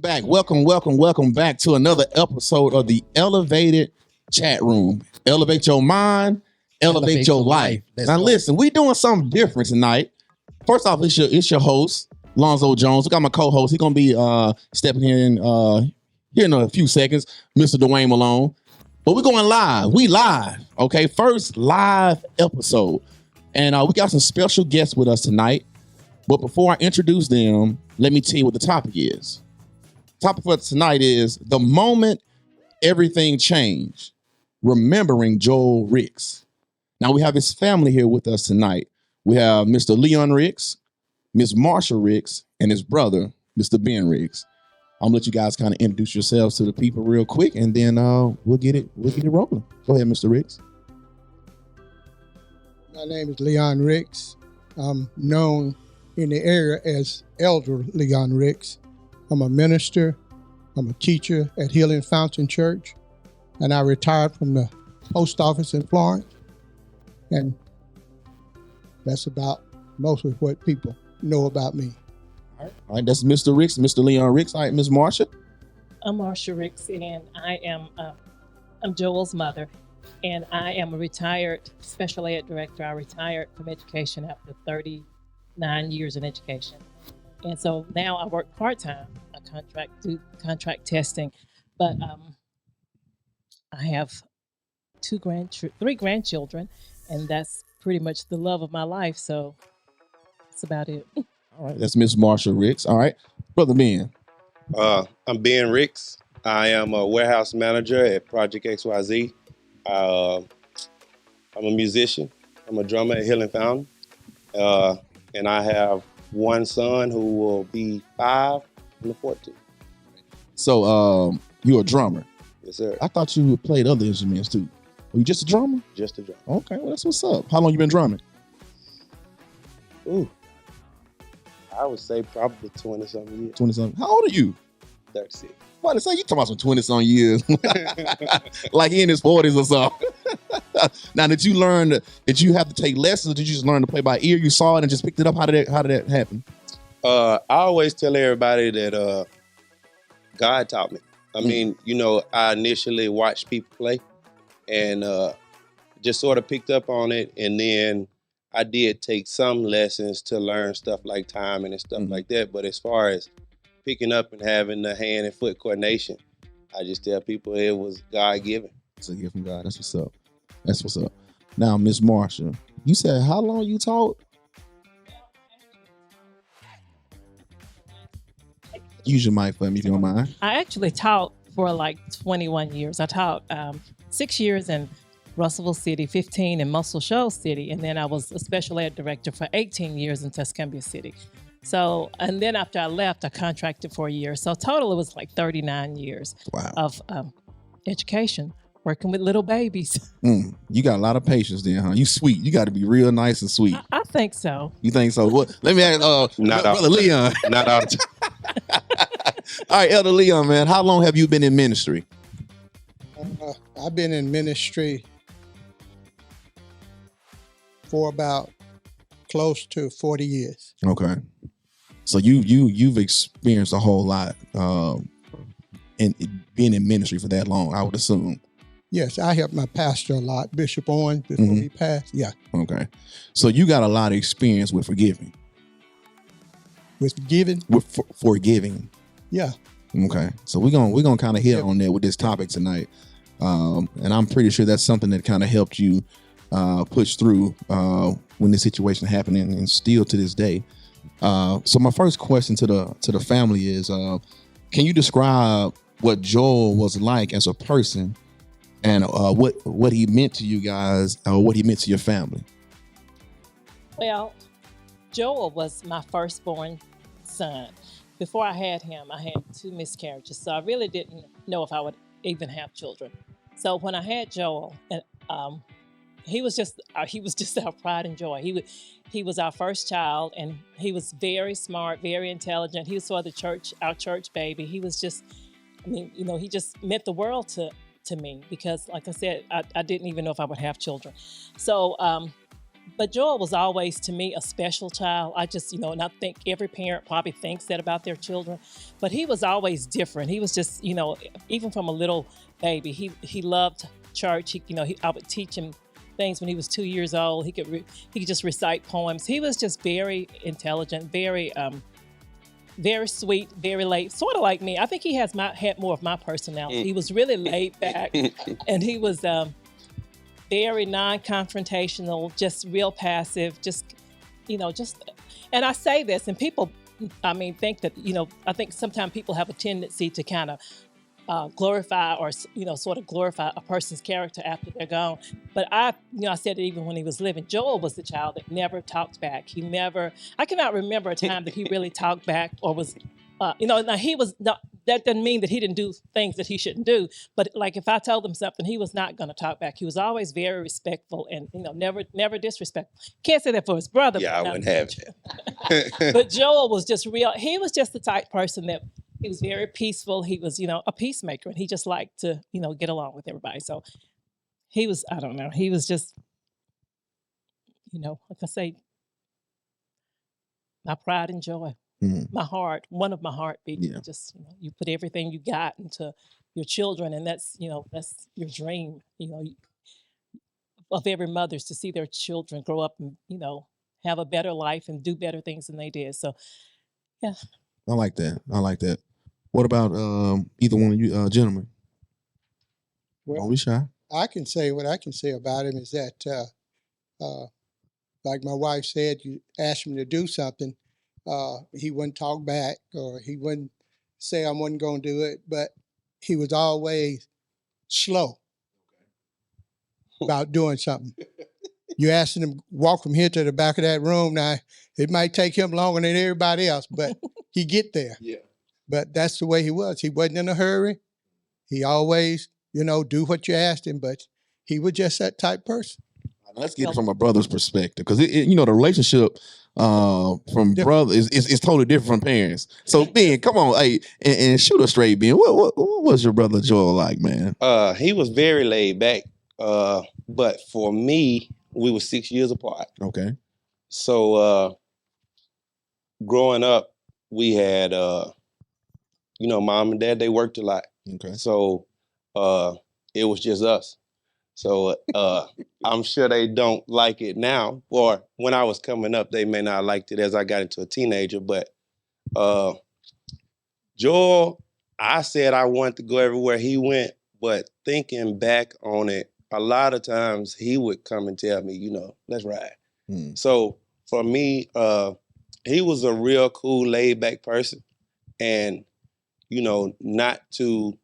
Welcome back to another episode of the Elevated Chat Room. Elevate your mind, elevate your life. Now listen, we doing something different tonight. First off, it's your host, Lonzo Jones. We got my co-host. He's gonna be stepping in here in a few seconds, Mr. Dwayne Malone. But we're going live. We live, okay? First live episode. And we got some special guests with us tonight. But before I introduce them, let me tell you what the topic is. Topic for tonight is the moment everything changed. Remembering Joel Ricks. Now we have his family here with us tonight. We have Mr. Leon Ricks, Miss Marsha Ricks, and his brother, Mr. Ben Ricks. I'm gonna let you guys kind of introduce yourselves to the people real quick, and then we'll get it rolling. Go ahead, Mr. Ricks. My name is Leon Ricks. I'm known in the area as Elder Leon Ricks. I'm a minister. I'm a teacher at Healing Fountain Church, and I retired from the post office in Florence. And that's about most of what people know about me. All right, that's Mr. Ricks, Mr. Leon Ricks. All right, Miss Marsha. I'm Marsha Ricks, and I'm Joel's mother, and I am a retired special ed director. I retired from education after 39 years in education. And so now I work part-time. I do contract testing, but I have three grandchildren, and that's pretty much the love of my life. So that's about it. All right, that's Miss Marsha Ricks. All right, Brother Ben. I'm Ben Ricks. I am a warehouse manager at Project XYZ. I'm a musician. I'm a drummer at Healing Fountain. And I have one son who will be 5 on the 14th. So you're a drummer. Yes, sir. I thought you played other instruments too. Were you just a drummer? Just a drummer. Okay, well, that's what's up. How long you been drumming? Ooh. I would say probably 20-something years. 20-something. How old are you? 36. What to say? You talking about some 20-something years? Like he in his 40s or something. Now, did you learn that you have to take lessons, or did you just learn to play by ear? You saw it and just picked it up. How did that happen? I always tell everybody that God taught me. I mean, I initially watched people play and just sort of picked up on it. And then I did take some lessons to learn stuff like timing and stuff like that. But as far as picking up and having the hand and foot coordination, I just tell people it was God-given. It's a gift from God. That's what's up. That's what's up. Now, Miss Marsha, you said how long you taught? Use your mic for me if you don't mind. I actually taught for like 21 years. I taught 6 years in Russellville City, 15 in Muscle Shoals City, and then I was a special ed director for 18 years in Tuscumbia City. So, and then after I left, I contracted for a year. So total, it was like 39 years of education, working with little babies. You got a lot of patience there, huh? You sweet. You got to be real nice and sweet. I think so. You think so? What? Let me ask, Brother Leon. Not all. All right, Elder Leon, man, how long have you been in ministry? I've been in ministry for about close to 40 years. Okay. So you've experienced a whole lot in being in ministry for that long, I would assume. Yes, I helped my pastor a lot, Bishop Owens, before he passed. Yeah. Okay. So you got a lot of experience with forgiving. With giving? With forgiving. Yeah. Okay. So we're gonna kind of hit on that with this topic tonight. And I'm pretty sure that's something that kind of helped you push through when this situation happened and still to this day. So my first question to the family is, can you describe what Joel was like as a person and what he meant to you guys or what he meant to your family? Well, Joel was my firstborn son. Before I had him, I had 2 miscarriages, so I really didn't know if I would even have children. So when I had Joel, and he was just our pride and joy. He was our first child, and he was very smart, very intelligent. He was sort of our church baby. He was just, he just meant the world to me because, like I said, I didn't even know if I would have children. So But Joel was always, to me, a special child. I just, and I think every parent probably thinks that about their children. But he was always different. He was just, even from a little baby, he loved church. I would teach him things when he was 2 years old. He could just recite poems. He was just very intelligent, very very sweet, very laid, sort of like me. I think he had more of my personality. He was really laid back, and he was very non-confrontational, just real passive, just. And I say this, and people, think that, I think sometimes people have a tendency to kind of glorify or, sort of glorify a person's character after they're gone. But I said it even when he was living. Joel was the child that never talked back. I cannot remember a time that he really talked back or was, now he was not, that doesn't mean that he didn't do things that he shouldn't do. But like if I told him something, he was not going to talk back. He was always very respectful and, never disrespectful. Can't say that for his brother. Yeah, I wouldn't have it. But Joel was just real. He was just the type person that he was very peaceful. He was, a peacemaker, and he just liked to, get along with everybody. So he was, I don't know, he was just, like I say, my pride and joy, my heart, one of my heartbeats. Yeah. Just, you put everything you got into your children, and that's your dream, of every mother's to see their children grow up and, have a better life and do better things than they did. So, yeah. I like that. What about either one of you gentlemen? Well, Don't be shy. I can say what I can say about him is that, like my wife said, you ask him to do something, he wouldn't talk back or he wouldn't say I wasn't going to do it, but he was always slow about doing something. You asking him walk from here to the back of that room. Now, it might take him longer than everybody else, but he get there. Yeah. But that's the way he was. He wasn't in a hurry. He always, do what you asked him, but he was just that type person. Let's get it from a brother's perspective, because the relationship from brother is totally different from parents. So Ben, come on, hey, and shoot us straight, Ben. What was your brother Joel like, man? He was very laid back, but for me, we were 6 years apart. Okay. So growing up, we had mom and dad, they worked a lot. Okay. So it was just us. So I'm sure they don't like it now. Or when I was coming up, they may not have liked it as I got into a teenager. But Joel, I said I wanted to go everywhere he went. But thinking back on it, a lot of times he would come and tell me, let's ride. So for me, he was a real cool, laid-back person. And, not to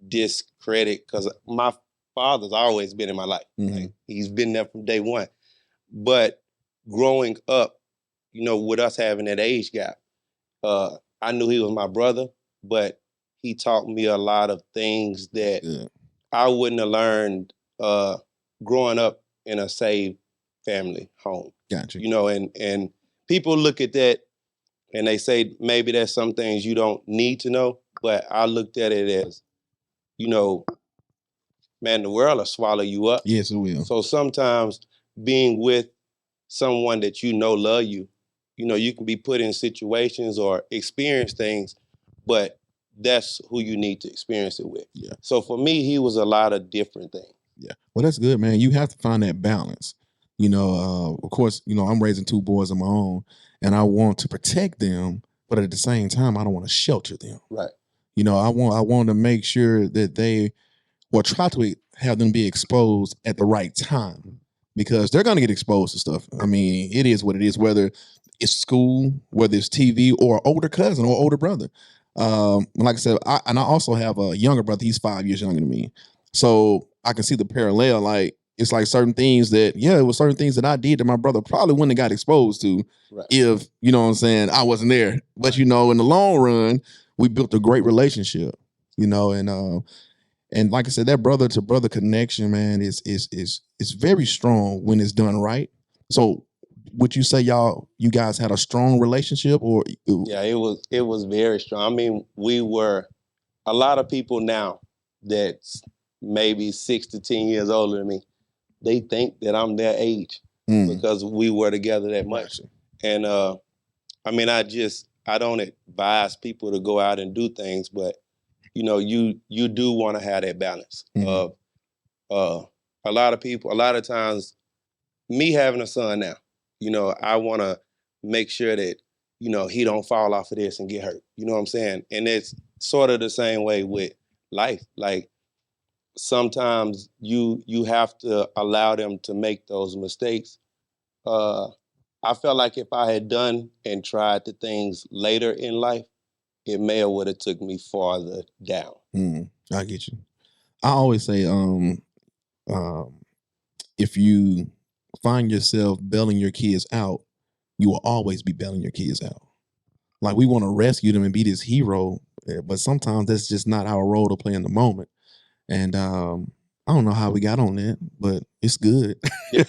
discredit, because my father's always been in my life. Like, he's been there from day one. But growing up, with us having that age gap, I knew he was my brother, but he taught me a lot of things that I wouldn't have learned growing up in a saved family home. Gotcha. And people look at that and they say maybe there's some things you don't need to know, but I looked at it as, man, the world will swallow you up. Yes, it will. So sometimes being with someone that love you, you can be put in situations or experience things, but that's who you need to experience it with. Yeah. So for me, he was a lot of different things. Yeah. Well, that's good, man. You have to find that balance. Of course, I'm raising two boys of my own, and I want to protect them, but at the same time, I don't want to shelter them. Right. I want to make sure that they try to have them be exposed at the right time, because they're going to get exposed to stuff. I mean, it is what it is, whether it's school, whether it's TV, or older cousin or older brother. Like I said, I also have a younger brother. He's 5 years younger than me. So I can see the parallel. Like, it's like certain things that, it was certain things that I did that my brother probably wouldn't have got exposed to if, I wasn't there. But, in the long run, we built a great relationship, and like I said, that brother to brother connection, man, is very strong when it's done right. So would you say you guys had a strong relationship, or? Yeah, it was very strong. I mean, we were a lot of people now that's maybe 6 to 10 years older than me. they think that I'm their age because we were together that much. Gotcha. And I mean, I don't advise people to go out and do things, but you know, you do want to have that balance of a lot of times, me having a son now, you know, I want to make sure that, you know, he don't fall off of this and get hurt. You know what I'm saying? And it's sort of the same way with life. Like sometimes you have to allow them to make those mistakes. I felt like if I had done and tried the things later in life, it may have would have took me farther down. I get you. I always say, if you find yourself bailing your kids out, you will always be bailing your kids out. Like we want to rescue them and be this hero, but sometimes that's just not our role to play in the moment. And I don't know how we got on that, but it's good. You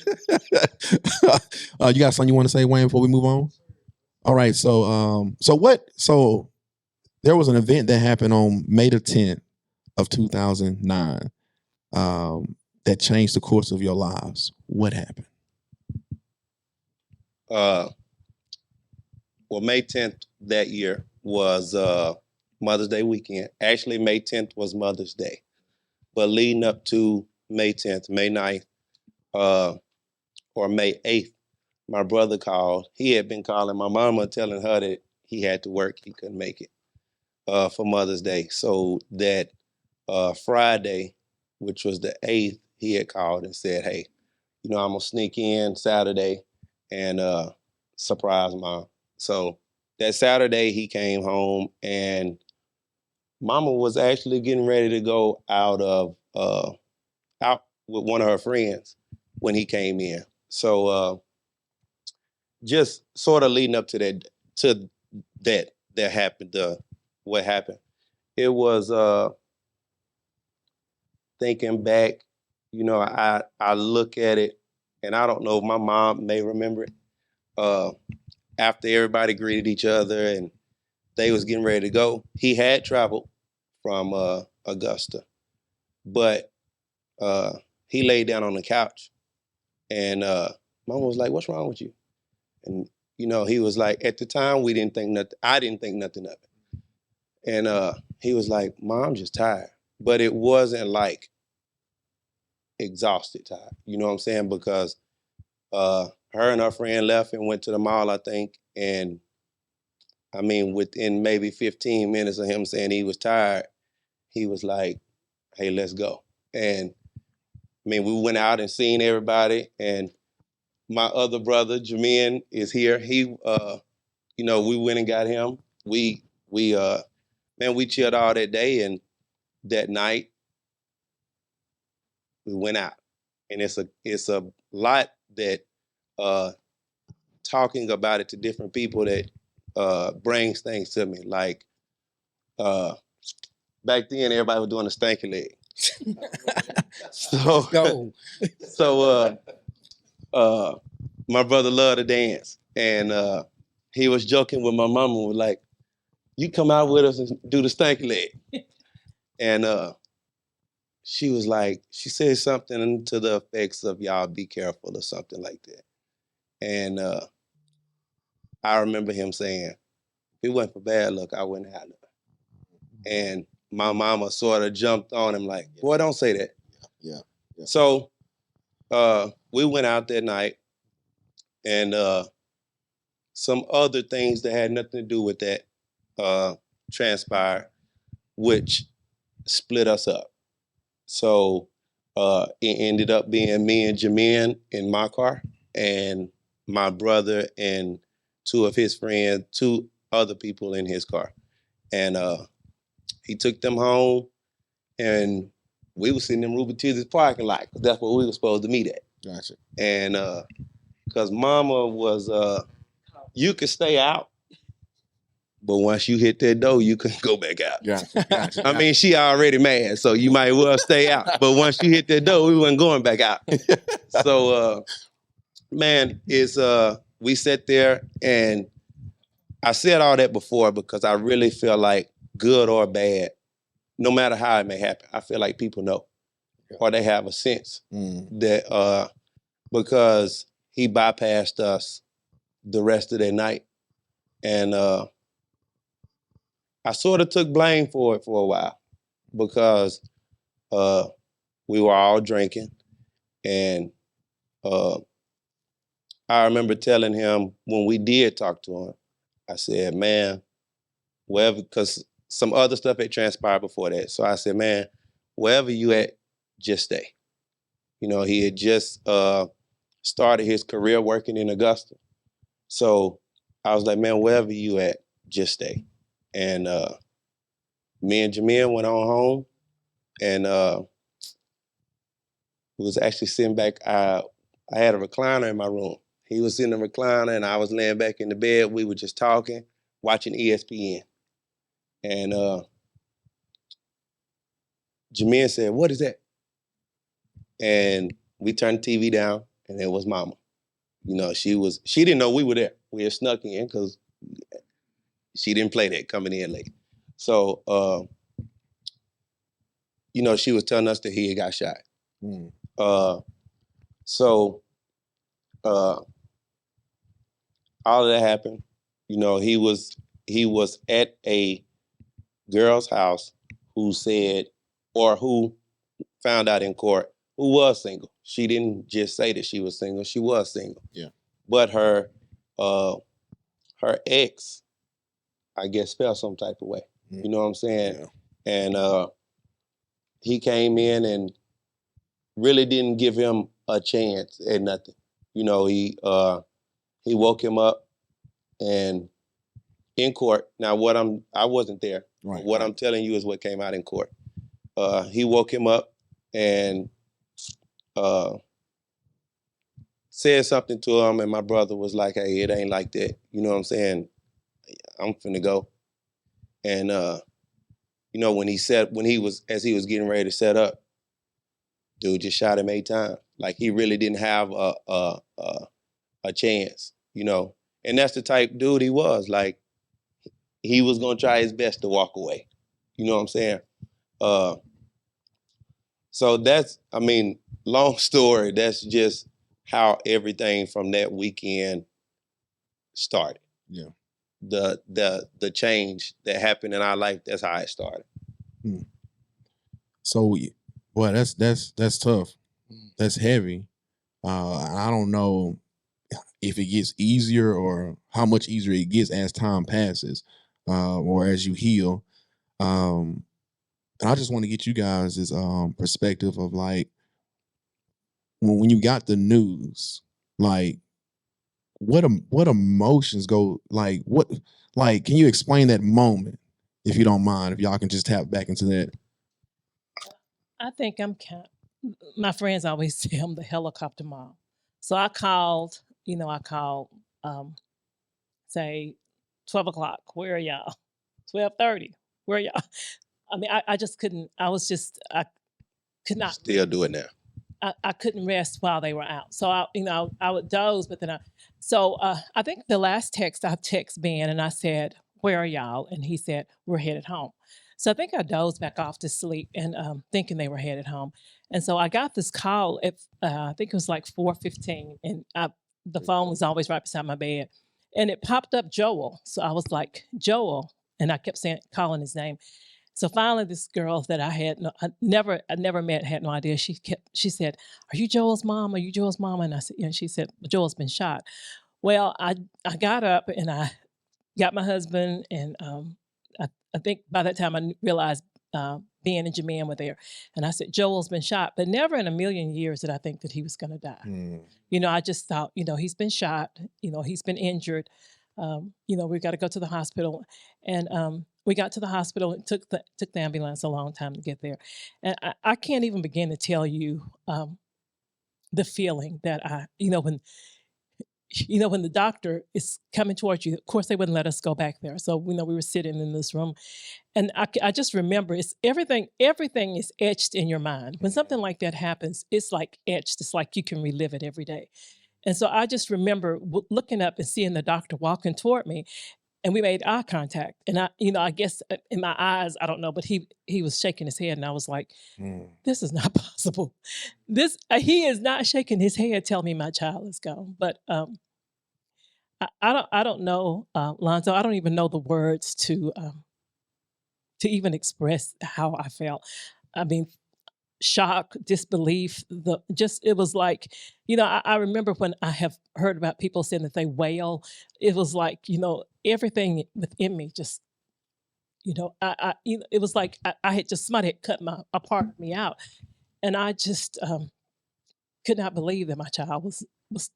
got something you want to say, Wayne, before we move on? All right. So there was an event that happened on May the 10th of 2009 that changed the course of your lives. What happened? Well, May 10th that year was Mother's Day weekend. Actually, May 10th was Mother's Day. But leading up to May 10th, May 9th, or May 8th, my brother called. He had been calling my mama, telling her that he had to work, he couldn't make it for Mother's Day. So that Friday, which was the 8th, he had called and said, hey, you know, I'm going to sneak in Saturday and surprise Mom. So that Saturday, he came home and Mama was actually getting ready to go out with one of her friends when he came in. So just sort of leading up to that happened. What happened? It was thinking back. You know, I look at it, and I don't know if my mom may remember it. After everybody greeted each other and they was getting ready to go, he had traveled from Augusta, but he laid down on the couch, and Mama was like, "What's wrong with you?" And you know, he was like, at the time we didn't think nothing. I didn't think nothing of it, and he was like, "Mom, I'm just tired," but it wasn't like exhausted tired. You know what I'm saying? Because her and her friend left and went to the mall, I think, and I mean, within maybe 15 minutes of him saying he was tired, he was like, hey, let's go. And I mean, we went out and seen everybody, and my other brother, Jermaine, is here. He, you know, we went and got him. We chilled all that day, and that night we went out. And it's a lot that talking about it to different people that brings things to me. Like back then, everybody was doing the stanky leg. So my brother loved to dance, and he was joking with my mama, was like, "You come out with us and do the stanky leg," and she was like, she said something to the effects of "y'all be careful" or something like that, and I remember him saying, "If it wasn't for bad luck, I wouldn't have none." And my mama sort of jumped on him like, "Boy, don't say that." Yeah. So we went out that night, and some other things that had nothing to do with that transpired, which split us up. So it ended up being me and Jermaine in my car, and my brother and two of his friends, two other people in his car. And he took them home, and we were sitting in Ruby Tizzy's parking lot. That's where we were supposed to meet at. Gotcha. And because Mama was, you could stay out, but once you hit that door, you couldn't go back out. Gotcha. I mean, she already mad, so you might well stay out. But once you hit that door, we wasn't going back out. So, man, it's we sat there, and I said all that before because I really feel like, good or bad, no matter how it may happen, I feel like people know. or they have a sense Mm. that because he bypassed us the rest of that night. And I sort of took blame for it for a while because we were all drinking. And I remember telling him when we did talk to him, I said, man, wherever, because some other stuff had transpired before that. So I said, man, wherever you at, just stay. You know, he had just started his career working in Augusta. So I was like, man, wherever you at, just stay. And me and Jameer went on home, and was actually sitting back. I had a recliner in my room. He was in the recliner, and I was laying back in the bed. We were just talking, watching ESPN. And Jameer said, what is that? And we turned the TV down, and it was Mama. You know, she didn't know we were there. We had snuck in because she didn't play that coming in late. So, you know, she was telling us that he had got shot. Mm. So all of that happened. You know, he was at a girl's house who said, or who found out in court, who was single. She didn't just say that she was single. She was single. Yeah. But her ex, I guess, felt some type of way. Mm. You know what I'm saying? Yeah. And he came in and really didn't give him a chance at nothing. You know, he woke him up, and in court. Now, I wasn't there. Right. What I'm telling you is what came out in court. He woke him up and said something to him, and my brother was like, hey, it ain't like that. You know what I'm saying? I'm finna go. And you know, as he was getting ready to set up, dude just shot him 8 times. Like, he really didn't have a chance, you know. And that's the type dude he was. Like, he was gonna try his best to walk away. You know what I'm saying? So that's, I mean, long story, that's just how everything from that weekend started. Yeah. The change that happened in our life, that's how it started. So, boy, that's tough. That's heavy. I don't know if it gets easier or how much easier it gets as time passes, or as you heal. And I just want to get you guys' perspective of, like, when you got the news, like, what emotions go, like, can you explain that moment, if you don't mind, if y'all can just tap back into that? I think my friends always say I'm the helicopter mom. So I called, say 12 o'clock, where are y'all? 12:30, where are y'all? I mean, I just couldn't, I could not. Still do it now. I couldn't rest while they were out. So I would doze, but then I think the last text I text Ben and I said, where are y'all? And he said, we're headed home. So I think I dozed back off to sleep and thinking they were headed home. And so I got this call at, I think it was like 4:15, and the phone was always right beside my bed. And it popped up Joel. So I was like, Joel. And I kept calling his name. So finally, this girl that I never met, had no idea. She said, "Are you Joel's mom? Are you Joel's mom?" And I said, "Yeah." And she said, "Joel's been shot." Well, I got up and I got my husband, and I think by that time I realized Ben and Jermaine were there, and I said, "Joel's been shot," but never in a million years did I think that he was going to die. You know, I just thought, he's been shot. He's been injured. We've got to go to the hospital, and we got to the hospital. It took the ambulance a long time to get there, and I can't even begin to tell you the feeling that when the doctor is coming towards you. Of course, they wouldn't let us go back there, so we were sitting in this room, and I just remember it's everything is etched in your mind. When something like that happens, it's like etched. It's like you can relive it every day. And so I just remember looking up and seeing the doctor walking toward me. and we made eye contact. And I guess in my eyes, I don't know, but he was shaking his head, and I was like, this is not possible. He is not shaking his head telling me my child is gone. But I don't know, Lonzo. I don't even know the words to even express how I felt. I mean, shock, disbelief. It was like, I remember when I have heard about people saying that they wail. It was like, everything within me just, it was like I had just somebody had cut a part of me out, and I just could not believe that my child was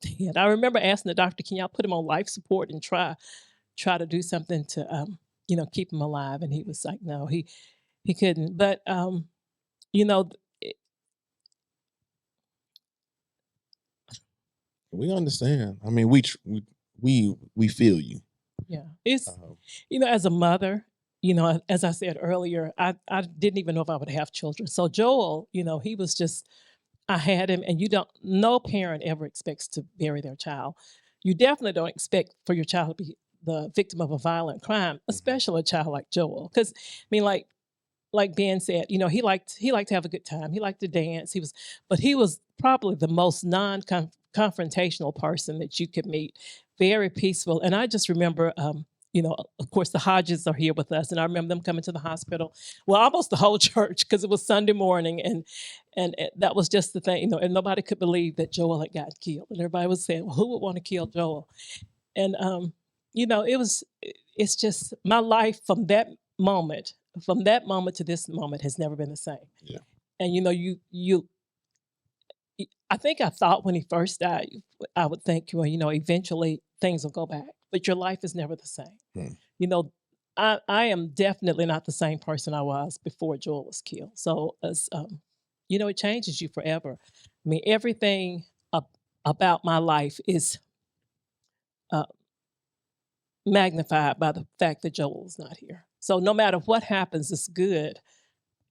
dead. I remember asking the doctor, "Can y'all put him on life support and try to do something to keep him alive?" And he was like, "No, he couldn't." But you know, We understand. I mean, we feel you. yeah, it's as a mother, as I said earlier, I didn't even know if I would have children. So Joel, he was just, I had him, and no parent ever expects to bury their child. You definitely don't expect for your child to be the victim of a violent crime, especially a child like Joel. Because I mean, like Ben said, he liked to have a good time. He liked to dance. But he was probably the most non-confrontational person that you could meet. Very peaceful. And I just remember, of course, the Hodges are here with us, and I remember them coming to the hospital. Well, almost the whole church, because it was Sunday morning, and that was just the thing, and nobody could believe that Joel had gotten killed, and everybody was saying, "Well, who would want to kill Joel?" And it's just my life from that moment to this moment has never been the same. Yeah. And I think I thought when he first died, I would think, well, eventually things will go back, but your life is never the same. I am definitely not the same person I was before Joel was killed. So it changes you forever. I mean, everything about my life is magnified by the fact that Joel is not here. So no matter what happens, it's good.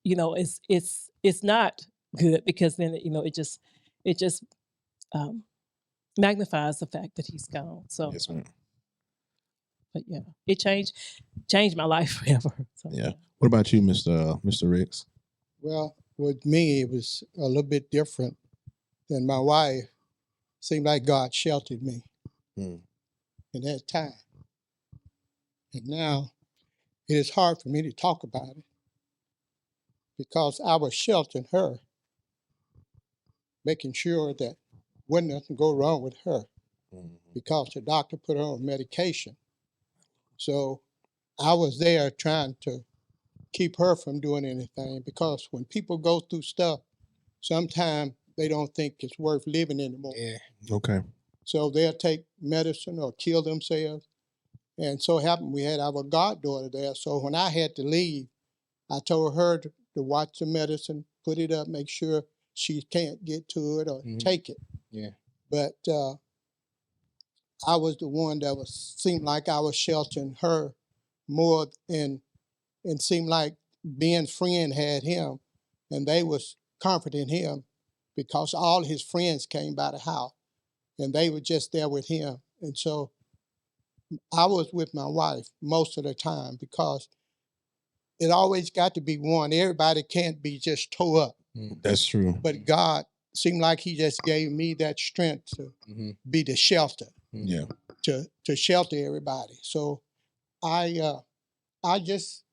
It's not good because then it just magnifies the fact that he's gone. So Yes, ma'am. but yeah, it changed my life forever. So, Yeah. What about you, Mr. Ricks? Well, with me, it was a little bit different than my wife. Seemed like God sheltered me in that time. And now it is hard for me to talk about it because I was sheltering her, making sure that wouldn't nothing go wrong with her because the doctor put her on medication. So I was there trying to keep her from doing anything because when people go through stuff, sometimes they don't think it's worth living anymore. Yeah. Okay. So they'll take medicine or kill themselves. And so it happened we had our goddaughter there. So when I had to leave, I told her to watch the medicine, put it up, make sure she can't get to it or take it. Yeah. But I was the one that seemed like I was sheltering her more and seemed like Ben's friend had him and they was comforting him because all his friends came by the house and they were just there with him. And so I was with my wife most of the time because it always got to be one. Everybody can't be just tore up. That's true. But God seemed like he just gave me that strength to be the shelter. Yeah. To shelter everybody. So I just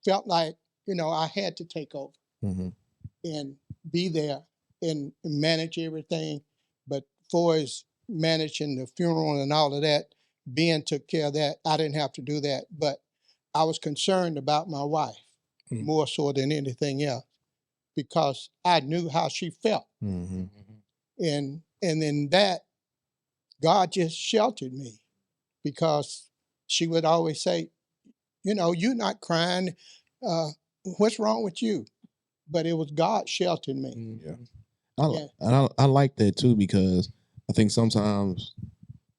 felt like, I had to take over and be there and manage everything. But for as managing the funeral and all of that, Ben took care of that. I didn't have to do that. But I was concerned about my wife more so than anything else because I knew how she felt. And in that, God just sheltered me because she would always say, you're not crying. What's wrong with you? But it was God sheltering me. Yeah. I like that too because I think sometimes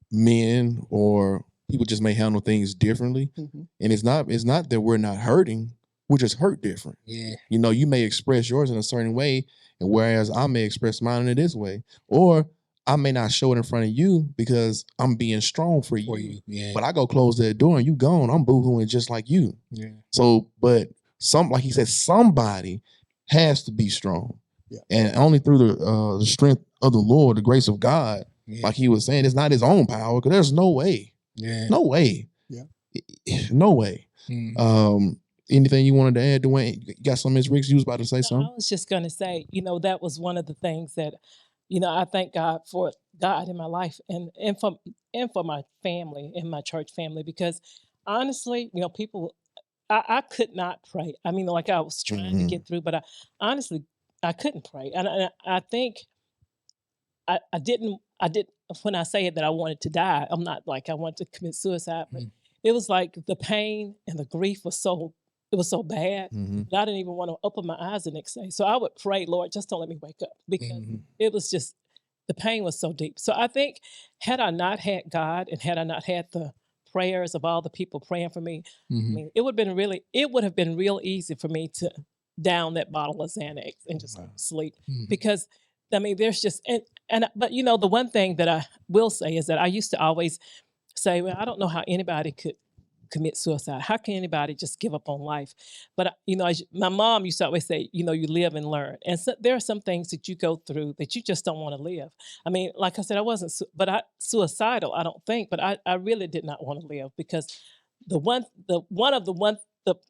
men or people just may handle things differently. And it's not that we're not hurting. We're just hurt different. Yeah. You may express yours in a certain way, and whereas I may express mine in this way. Or I may not show it in front of you because I'm being strong for you. Yeah. But I go close that door and you gone. I'm boohooing just like you. Yeah. So, but like he said, somebody has to be strong. Yeah. And only through the strength of the Lord, the grace of God, Yeah. like he was saying, it's not his own power, because there's no way. Yeah. No way. Yeah. No way. Mm. Anything you wanted to add, Dwayne? You got something, Ms. Riggs? You was about to say No, something? I was just going to say, that was one of the things that, I thank God for God in my life and for my family and my church family, because honestly, people, I could not pray. I mean, like I was trying to get through, but I couldn't pray. And I think I didn't, when I say it that I wanted to die, I'm not like I wanted to commit suicide, but it was like the pain and the grief was so bad that I didn't even want to open my eyes the next day. So I would pray, Lord, just don't let me wake up, because it was just, the pain was so deep. So I think had I not had God and had I not had the prayers of all the people praying for me, I mean, it would have been real easy for me to down that bottle of Xanax and just sleep, because I mean, there's just, but the one thing that I will say is that I used to always say, well, I don't know how anybody could commit suicide. How can anybody just give up on life? But, my mom used to always say, you live and learn. And so there are some things that you go through that you just don't want to live. I mean, like I said, I wasn't suicidal, I don't think, but I really did not want to live, because the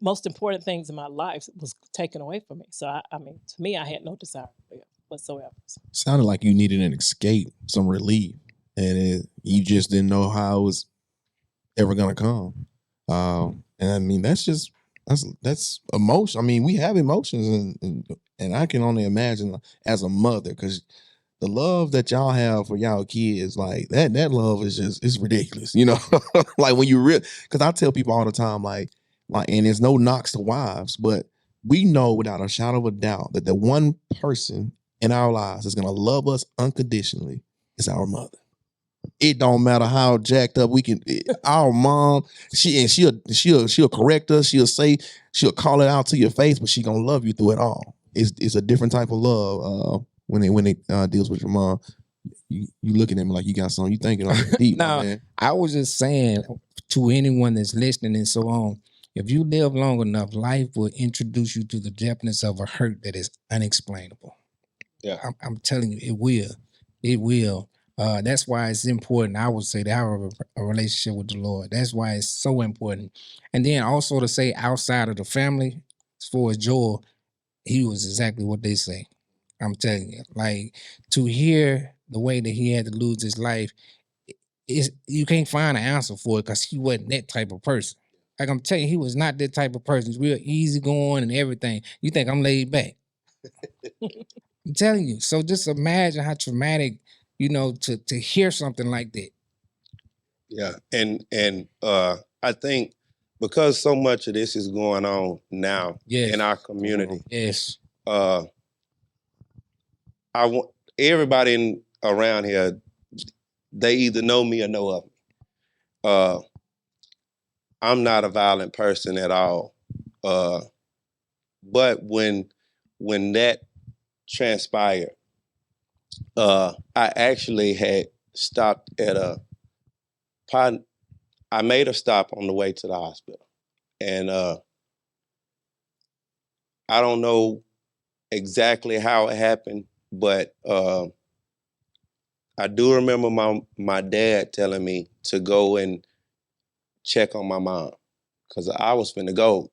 most important things in my life was taken away from me. So, I mean, to me, I had no desire to live whatsoever. Sounded like you needed an escape, some relief, and you just didn't know how it was ever going to come. And I mean, that's emotion. I mean, we have emotions, and I can only imagine as a mother, because the love that y'all have for y'all kids, like that love is just, it's ridiculous, like when you because I tell people all the time, like, and there's no knocks to wives, but we know without a shadow of a doubt that the one person in our lives that's going to love us unconditionally is our mother. It don't matter how jacked up we can. Our mom, she'll correct us. She'll call it out to your face, but she gonna love you through it all. It's a different type of love when it deals with your mom. You looking at me like you got something you thinking on deep. No, man. I was just saying to anyone that's listening and so on, if you live long enough, life will introduce you to the depthness of a hurt that is unexplainable. Yeah, I'm telling you, it will. It will. That's why it's important, I would say, to have a relationship with the Lord. That's why it's so important. And then also to say outside of the family, as far as Joel, he was exactly what they say. I'm telling you, like, to hear the way that he had to lose his life, you can't find an answer for it, because he wasn't that type of person. Like I'm telling you, he was not that type of person. He's real easygoing and everything. You think I'm laid back. I'm telling you. So just imagine how traumatic, to hear something like that. Yeah, and I think because so much of this is going on now in our community. Yes. I want everybody around here, they either know me or know of me. I'm not a violent person at all. But when that transpired, I actually had stopped at I made a stop on the way to the hospital. And I don't know exactly how it happened, but I do remember my dad telling me to go and check on my mom, because I was finna go.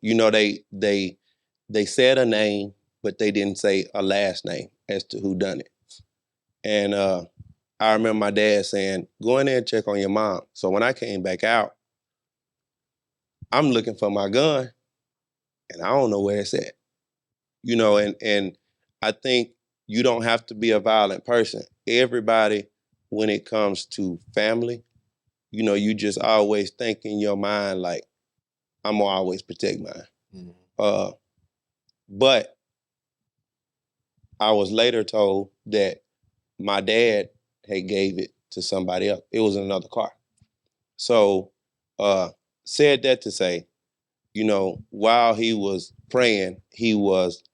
They said a name, but they didn't say a last name as to who done it. And I remember my dad saying, go in there and check on your mom. So when I came back out, I'm looking for my gun, and I don't know where it's at. And I think you don't have to be a violent person. Everybody, when it comes to family, you just always think in your mind, like, I'm gonna always protect mine. But I was later told that my dad had gave it to somebody else. It was in another car. So said that to say, while he was praying, he was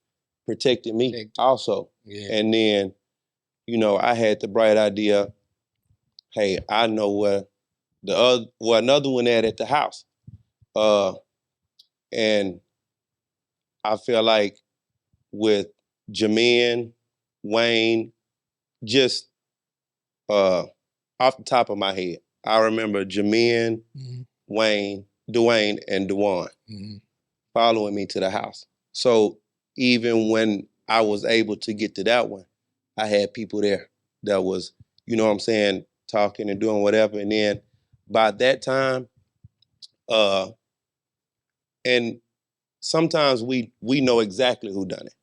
protecting me also. Yeah. And then, I had the bright idea hey, I know where another one at the house. And I feel like with Jermaine, Wayne, just off the top of my head, I remember Jermaine, Wayne, Dwayne, and Dewan following me to the house. So even when I was able to get to that one, I had people there that was, you know what I'm saying, talking and doing whatever. And then by that time, and sometimes we know exactly who done it.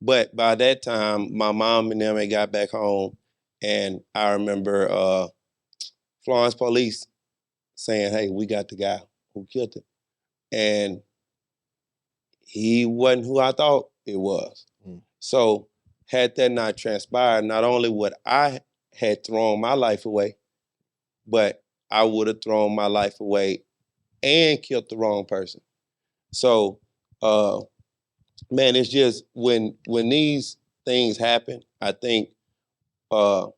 But by that time, my mom and them had got back home, and I remember Florence police saying, hey, we got the guy who killed him. And he wasn't who I thought it was. So had that not transpired, not only would I had thrown my life away, but I would have thrown my life away and killed the wrong person. So, man, it's just when these things happen, I think for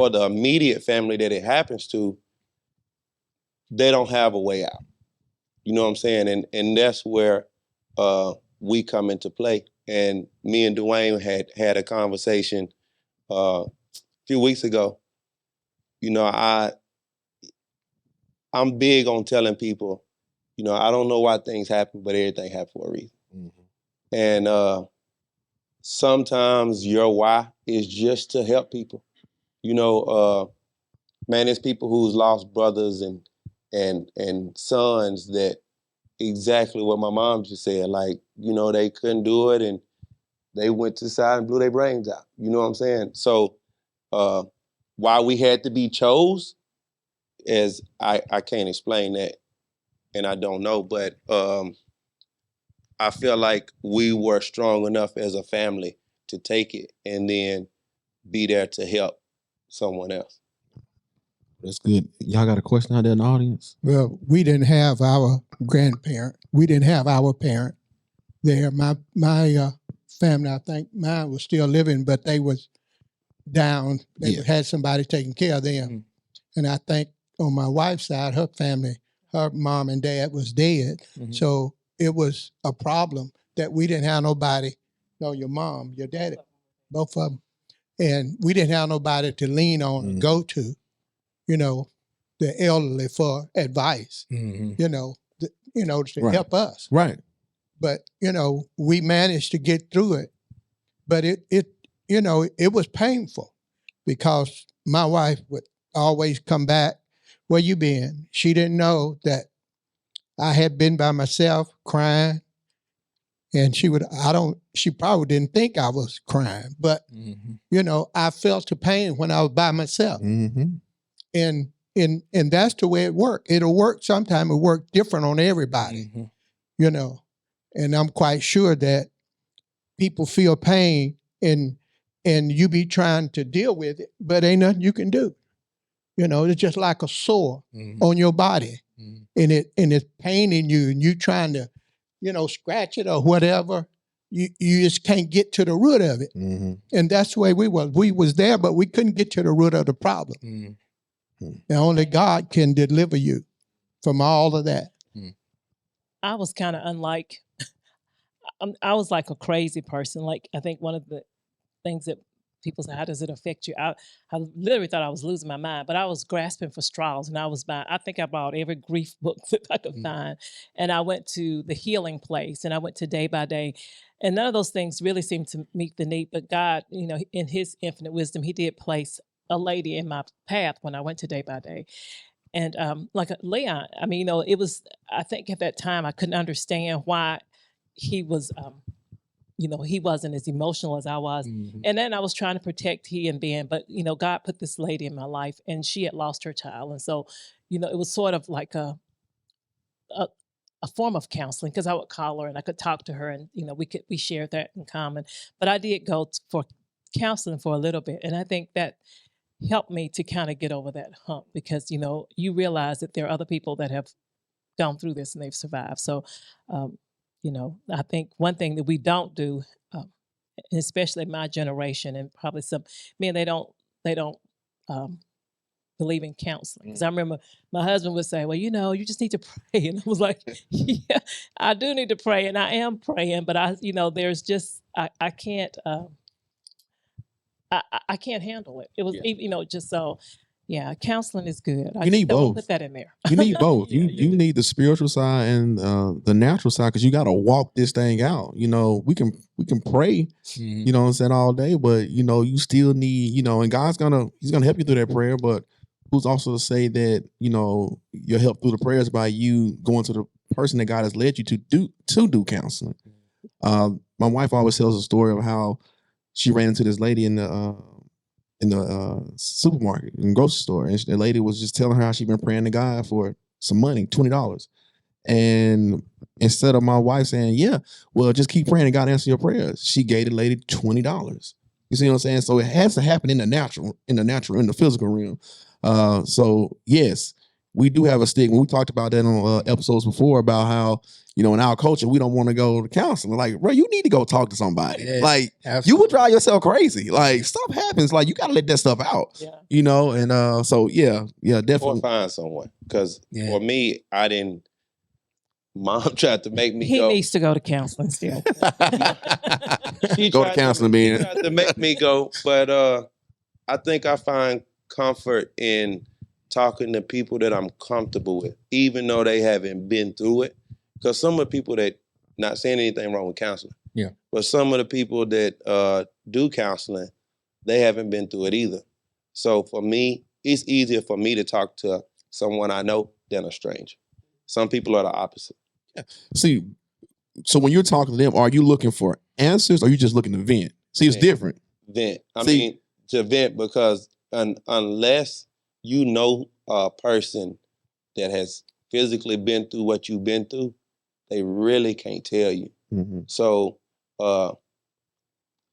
the immediate family that it happens to, they don't have a way out. You know what I'm saying? And that's where we come into play. And me and Dwayne had a conversation a few weeks ago. You know, I'm big on telling people, you know, I don't know why things happen, but everything happens for a reason. And sometimes your why is just to help people. You know, man, there's people who's lost brothers and sons that exactly what my mom just said. Like, you know, they couldn't do it and they went to the side and blew their brains out. You know what I'm saying? So why we had to be chose, as I can't explain that, and I don't know, but I feel like we were strong enough as a family to take it and then be there to help someone else. That's good. Y'all got a question out there in the audience? Well, we didn't have our grandparent. We didn't have our parent there. My family, I think mine was still living, but they was down. They had somebody taking care of them. And I think on my wife's side, her family, her mom and dad was dead. So it was a problem that we didn't have nobody, no, your mom, your daddy, both of them. And we didn't have nobody to lean on and go to, you know, the elderly for advice, you know, to help us. Right. But, you know, we managed to get through it. But it you know, it was painful because my wife would always come back, where you been? She didn't know that I had been by myself crying. And she probably didn't think I was crying, but, you know, I felt the pain when I was by myself. And that's the way it worked. It'll work sometime. It work different on everybody, you know. And I'm quite sure that people feel pain and you be trying to deal with it, but ain't nothing you can do. You know, it's just like a sore on your body, and it's paining you, and you trying to, you know, scratch it or whatever. You just can't get to the root of it, and that's the way we was. We was there, but we couldn't get to the root of the problem. And only God can deliver you from all of that. I was kind of unlike. I was like a crazy person. Like, I think one of the things that people say, how does it affect you? I literally thought I was losing my mind, but I was grasping for straws, and I think I bought every grief book that I could find. And I went to the Healing Place, and I went to Day by Day. And none of those things really seemed to meet the need, but God, you know, in his infinite wisdom, he did place a lady in my path when I went to Day by Day. And like Leon, I mean, you know, it was, I think at that time I couldn't understand why he was, you know, he wasn't as emotional as I was. And then I was trying to protect he and Ben, but, you know, God put this lady in my life, and she had lost her child. And so, you know, it was sort of like a form of counseling, because I would call her and I could talk to her, and, you know, we shared that in common. But I did go for counseling for a little bit. And I think that helped me to kind of get over that hump, because, you know, you realize that there are other people that have gone through this and they've survived. So, you know, I think one thing that we don't do, especially my generation, and probably some men, they don't believe in counseling. Because I remember my husband would say, well, you just need to pray. And I was like, yeah, I do need to pray. And I am praying, but there's just, I can't, I can't handle it. It was, just so, yeah, counseling is good. You need both. Put that in there. You need both. You need the spiritual side and the natural side, because you got to walk this thing out. We can pray, you know what I'm saying, all day, but you still need, and God's he's gonna help you through that prayer. But who's also to say that your help through the prayers by you going to the person that God has led you to do counseling. My wife always tells a story of how she ran into this lady in the supermarket, in the grocery store, and the lady was just telling her how she'd been praying to God for some money, $20. And instead of my wife saying, yeah, well, just keep praying and God answer your prayers, she gave the lady $20. You see what I'm saying? So it has to happen in the natural, in the physical realm. So yes, we do have a stigma. We talked about that on episodes before about how, in our culture, we don't want to go to counseling. Like, bro, you need to go talk to somebody. Yes, like, absolutely. You would drive yourself crazy. Like, stuff happens. Like, you got to let that stuff out. Yeah. And so, yeah, definitely. Or find someone. Because for me, Mom tried to make me He needs to go to counseling still. Go to counseling, man. She tried to make me go, but I think I find comfort in talking to people that I'm comfortable with, even though they haven't been through it. Because some of the people that, not saying anything wrong with counseling, but some of the people that do counseling, they haven't been through it either. So for me, it's easier for me to talk to someone I know than a stranger. Some people are the opposite. See, so when you're talking to them, are you looking for answers or are you just looking to vent? See, it's different. Vent. I mean, to vent, because unless you know a person that has physically been through what you've been through, they really can't tell you. Mm-hmm. So,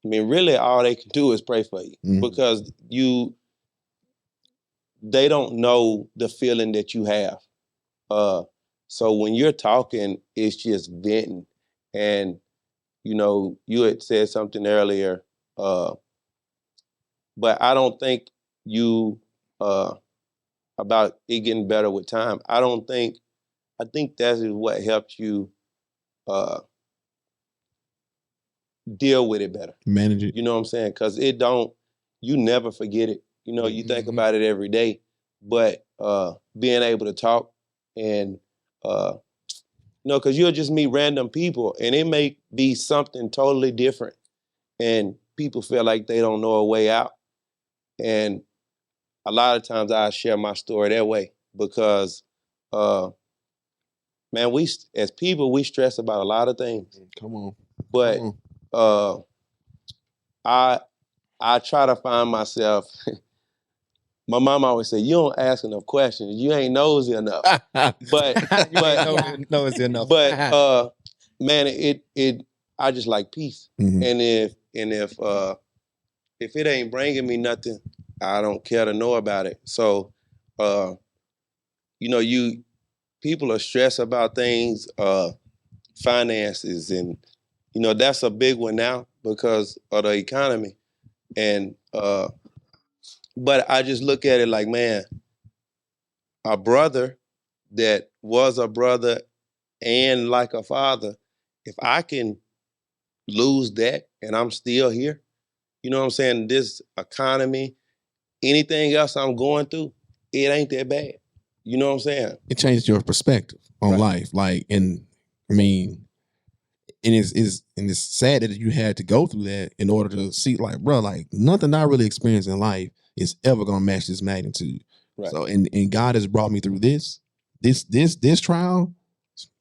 really all they can do is pray for you, because they don't know the feeling that you have. So when you're talking, it's just venting. And, you had said something earlier, but I don't think about it getting better with time. I think that is what helped you deal with it better. Manage it. You know what I'm saying? Because you never forget it. You think about it every day, but being able to talk and, because you'll just meet random people and it may be something totally different and people feel like they don't know a way out. And a lot of times I share my story that way because, we as people, we stress about a lot of things. Come on. But I try to find myself. My mom always said, "You don't ask enough questions. You ain't nosy enough." But nosy enough. But I just like peace. Mm-hmm. And if it ain't bringing me nothing, I don't care to know about it. So, people are stressed about things, finances, and that's a big one now because of the economy. And but I just look at it like, man, a brother that was a brother and like a father, if I can lose that and I'm still here, you know what I'm saying? This economy, anything else I'm going through, it ain't that bad. You know what I'm saying? It changes your perspective on life. And it's sad that you had to go through that in order to see, like, bro, like nothing I really experienced in life is ever gonna match this magnitude. Right. So and God has brought me through this trial,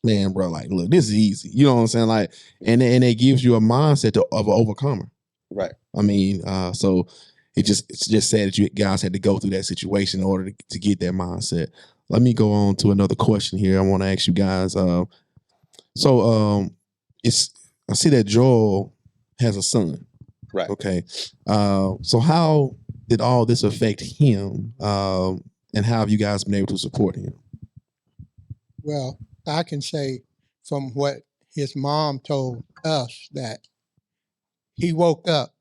man, bro. Like, look, this is easy. You know what I'm saying? Like, and it gives you a mindset of an overcomer. Right. So it's just sad that you guys had to go through that situation in order to get that mindset. Let me go on to another question here. I want to ask you guys. I see that Joel has a son. Right. Okay. So how did all this affect him? And how have you guys been able to support him? Well, I can say from what his mom told us that he woke up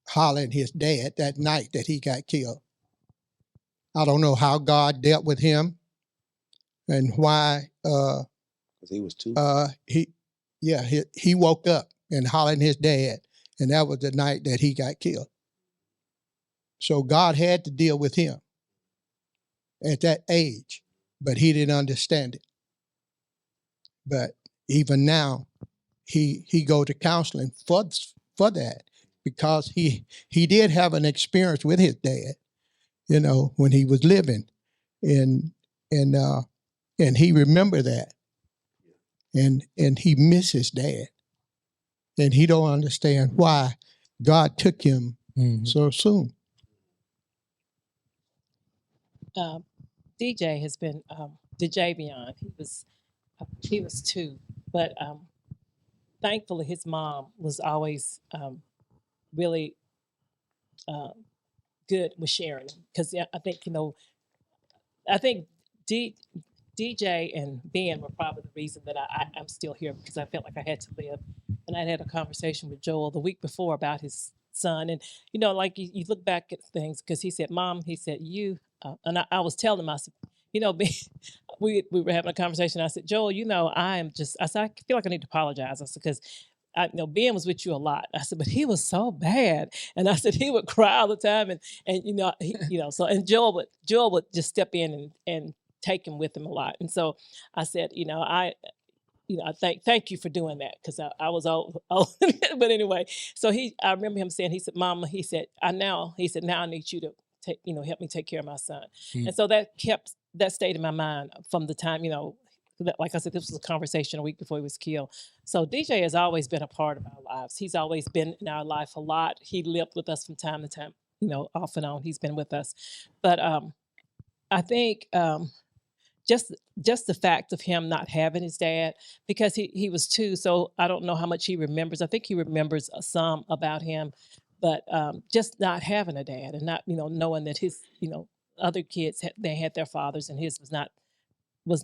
hollering his dad that night that he got killed. I don't know how God dealt with him and why 'Cause he was too. he woke up and hollered at his dad, and that was the night that he got killed. So God had to deal with him at that age, but he didn't understand it. But even now, he go to counseling for that, because he did have an experience with his dad, when he was living, and he remembered that, and he missed his dad, and he don't understand why God took him so soon. DJ has been DeJavion. He was 2, but thankfully his mom was always really good with sharing, because I think DJ and Ben were probably the reason that I'm still here, because I felt like I had to live. And I had a conversation with Joel the week before about his son, and like you look back at things, because he said, "Mom," he said, "you," and I was telling him, I said, Ben, we were having a conversation. I said, "Joel, I said, I feel like I need to apologize." I said, because Ben was with you a lot. I said, but he was so bad. And I said, he would cry all the time. And so, and Joel would just step in and take him with him a lot. And so I said, I thank you for doing that, because I was old. But anyway, so I remember him saying, he said, "Mama," he said, now I need you to take, help me take care of my son. And so that stayed in my mind from the time, like I said, this was a conversation a week before he was killed. So DJ has always been a part of our lives. He's always been in our life a lot. He lived with us from time to time, off and on. He's been with us. But I think just the fact of him not having his dad, because he was 2, so I don't know how much he remembers. I think he remembers some about him, but just not having a dad, and not knowing that his other kids they had their fathers, and his was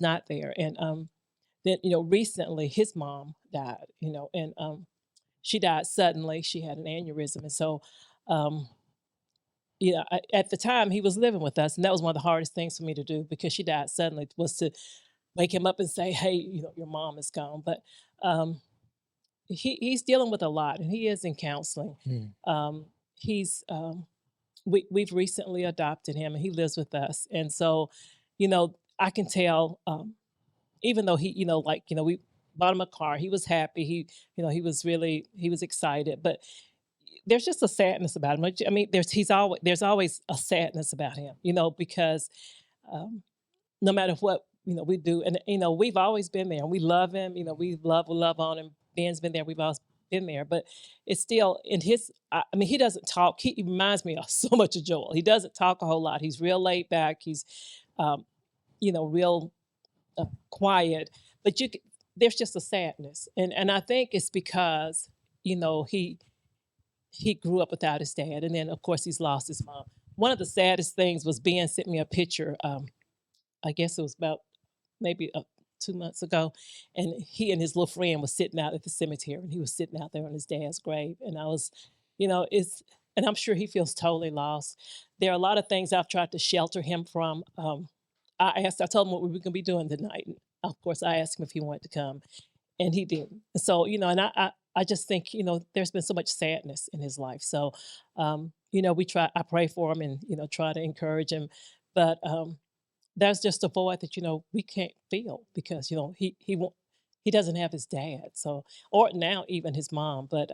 not there. And then recently his mom died, and she died suddenly. She had an aneurysm, and so at the time he was living with us, and that was one of the hardest things for me to do, because she died suddenly, was to wake him up and say, "Hey, your mom is gone." But he's dealing with a lot, and he is in counseling. We've recently adopted him, and he lives with us, and so I can tell, even though he, we bought him a car, he was happy. He was excited, but there's just a sadness about him. I mean, there's always a sadness about him, because no matter what we do, and we've always been there, and we love him. We love on him. Ben's been there. We've always been there, but it's still in his. He doesn't talk. He reminds me of so much of Joel. He doesn't talk a whole lot. He's real laid back. He's real quiet, but there's just a sadness, and I think it's because he grew up without his dad, and then of course he's lost his mom. One of the saddest things was Ben sent me a picture. I guess it was about maybe 2 months ago, and he and his little friend was sitting out at the cemetery, and he was sitting out there on his dad's grave, and I was, and I'm sure he feels totally lost. There are a lot of things I've tried to shelter him from. I told him what we were going to be doing tonight. And of course, I asked him if he wanted to come, and he didn't. And so, and I just think, there's been so much sadness in his life. So, I pray for him and, try to encourage him. But there's just a void that, we can't feel, because, he doesn't have his dad. So, or now even his mom, but,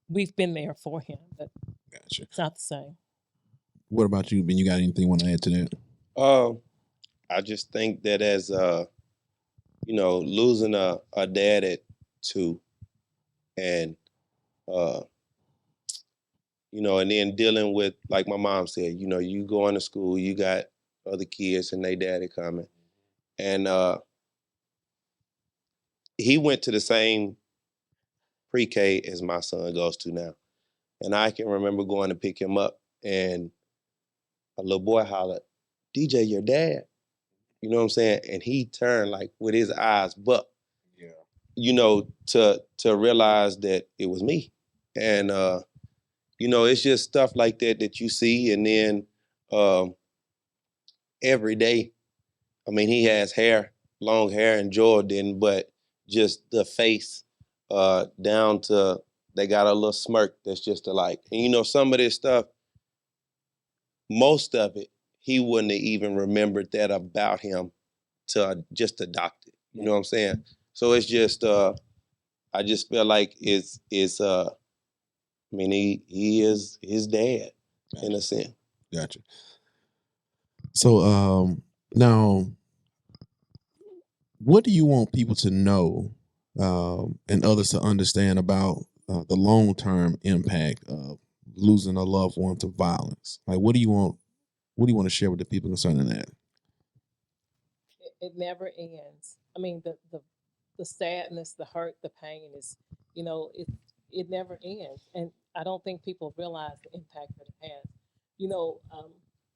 we've been there for him, but Gotcha. It's not the same. What about you, Ben? You got anything you want to add to that? I just think that as losing a dad at 2, and and then dealing with, like my mom said, you going to school, you got other kids and they daddy coming, and he went to the same pre-K as my son goes to now, and I can remember going to pick him up, and a little boy hollered, "DJ, your dad." You know what I'm saying? And he turned like with his eyes buck, to realize that it was me. And, it's just stuff like that you see. And then every day. I mean, he has hair, long hair, and Joel didn't, but just the face down to, they got a little smirk that's just alike. And you know, some of this stuff, most of it, he wouldn't have even remembered that about him to just adopt it. You know what I'm saying? So it's just, I just feel like I mean, he is his dad in a sense. Gotcha. So now, what do you want people to know and others to understand about the long-term impact of losing a loved one to violence? Like, what do you want to share with the people concerning that? It never ends. I mean, the sadness, the hurt, the pain is, you know, it never ends. And I don't think people realize the impact that it has. You know,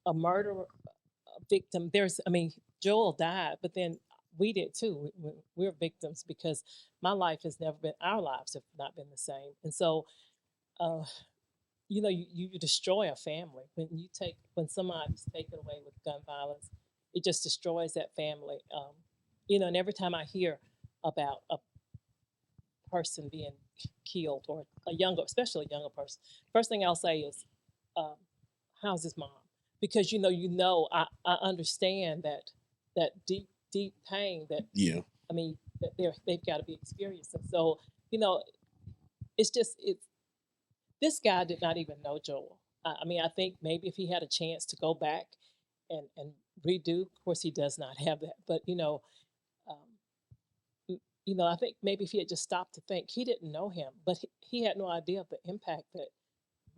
a murder victim, Joel died, but then we did too. We're victims because our lives have not been the same. And so, you know, you destroy a family when somebody's taken away with gun violence. It just destroys that family. You know, and every time I hear about a person being killed, or especially a younger person, first thing I'll say is, how's his mom? Because I understand that deep pain that, Yeah. I mean, that they've got to be experiencing. So, you know, it's this guy did not even know Joel. I mean, I think maybe if he had a chance to go back and redo, of course he does not have that, but I think maybe if he had just stopped to think, he didn't know him, but he had no idea of the impact that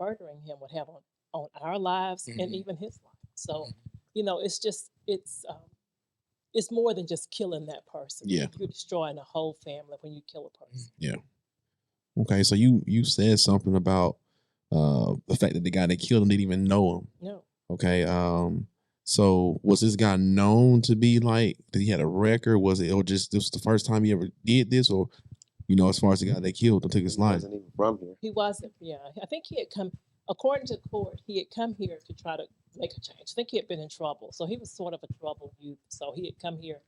murdering him would have on our lives and even his life. So, you know, it's more than just killing that person. Yeah. You're destroying a whole family when you kill a person. Yeah. Okay, so you said something about the fact that the guy that killed him didn't even know him. No. Okay. So was this guy known to be like, that he had a record? Was it, or just this was the first time he ever did this, or as far as the guy that killed him took his life? Wasn't even from here. He wasn't. Yeah, I think he had come. According to court, he had come here to try to make a change. I think he had been in trouble, so he was sort of a troubled youth. So he had come here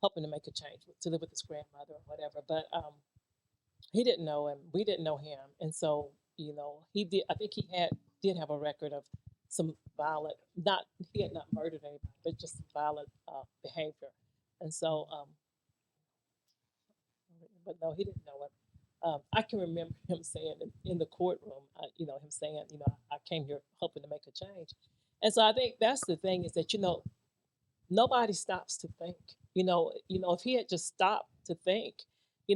hoping to make a change, to live with his grandmother or whatever. But he didn't know him. We didn't know him, and so he did. I think he did have a record of some violent. He had not murdered anybody, but just some violent behavior. And so, but no, he didn't know him. I can remember him saying in the courtroom, him saying, I came here hoping to make a change. And so I think that's the thing, is that, nobody stops to think. If he had just stopped to think, I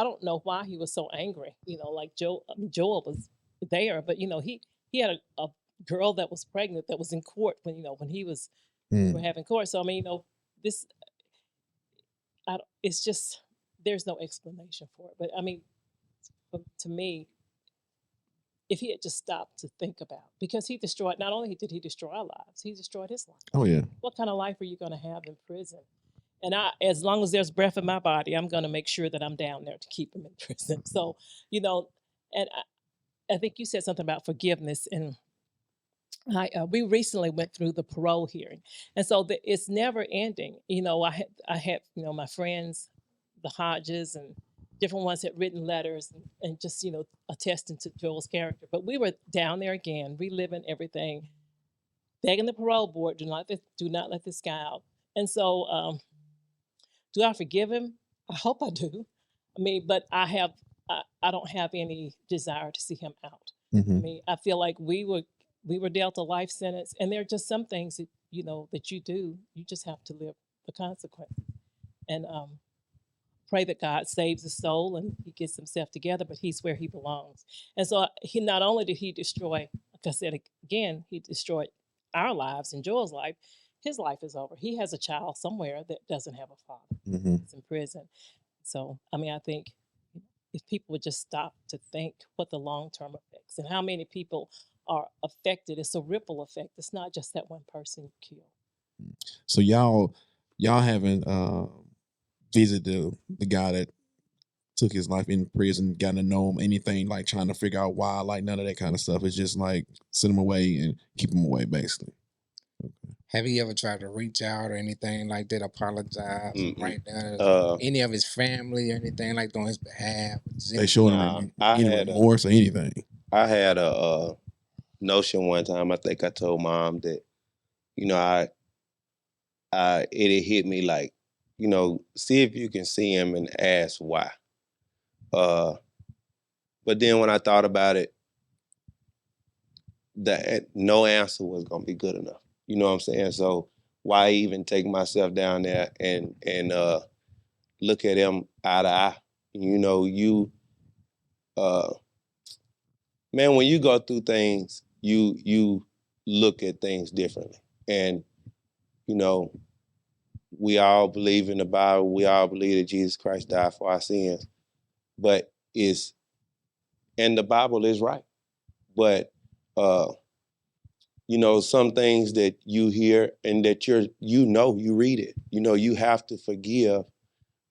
don't know why he was so angry. Like Joel was there, but he had a girl that was pregnant that was in court when he was we were having court. So I mean, it's just, there's no explanation for it. But I mean, to me, if he had just stopped to think about, because he destroyed, not only did he destroy our lives, he destroyed his life. Oh yeah. What kind of life are you going to have in prison? And as long as there's breath in my body, I'm going to make sure that I'm down there to keep him in prison. So, and I think you said something about forgiveness, and we recently went through the parole hearing, and so it's never ending. I had my friends, the Hodges, and different ones had written letters and just attesting to Joel's character. But we were down there again, reliving everything, begging the parole board, do not let this guy out. And so, do I forgive him? I hope I do. I mean, but I don't have any desire to see him out. Mm-hmm. I mean, I feel like we were dealt a life sentence, and there are just some things that that you do. You just have to live the consequence, and pray that God saves his soul and he gets himself together. But he's where he belongs. And so he not only did he destroy, like I said again, he destroyed our lives and Joel's life. His life is over. He has a child somewhere that doesn't have a father. Mm-hmm. He's in prison. So I mean, I think if people would just stop to think what the long-term effects and how many people are affected, it's a ripple effect. It's not just that one person you kill. So y'all haven't visited the guy that took his life in prison, gotten to know him, anything, like trying to figure out why, like none of that kind of stuff. It's just like send him away and keep him away, basically. Okay. Have he ever tried to reach out or anything like that? Apologize Mm-mm. right now? Uh, Any of his family or anything like that on his behalf? They showing Nah, him I any had a- remorse or anything. I had a notion one time. I think I told Mom that, it had hit me like, see if you can see him and ask why. But then when I thought about it, that no answer was gonna be good enough. You know what I'm saying? So why even take myself down there and look at him eye to eye? Man, when you go through things, you look at things differently. And, we all believe in the Bible. We all believe that Jesus Christ died for our sins. And the Bible is right. But, some things that you hear and that you read it. You have to forgive.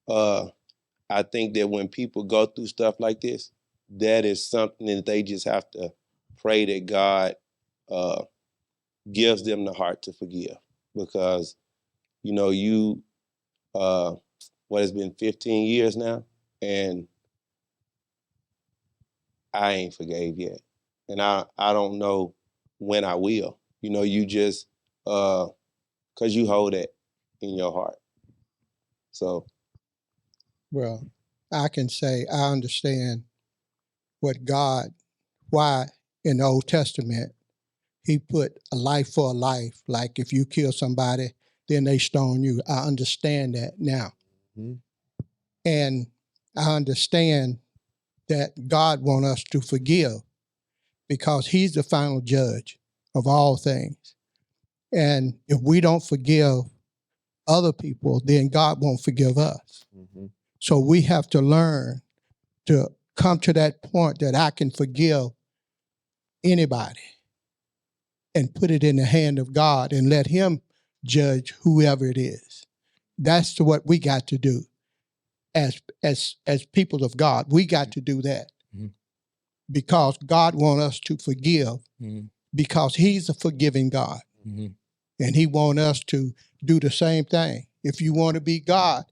I think that when people go through stuff like this, that is something that they just have to pray that God gives them the heart to forgive. Because, what has been 15 years now, and I ain't forgave yet. And I don't know when I will. You just, because you hold that in your heart. So. Well, I can say I understand why in the Old Testament, he put a life for a life. Like if you kill somebody, then they stone you. I understand that now. Mm-hmm. And I understand that God wants us to forgive because he's the final judge of all things. And if we don't forgive other people, then God won't forgive us. Mm-hmm. So we have to learn to come to that point that I can forgive anybody and put it in the hand of God and let him judge whoever it is. That's what we got to do as people of God. We got to do that because God wants us to forgive because he's a forgiving God. And he wants us to do the same thing. If you want to be God,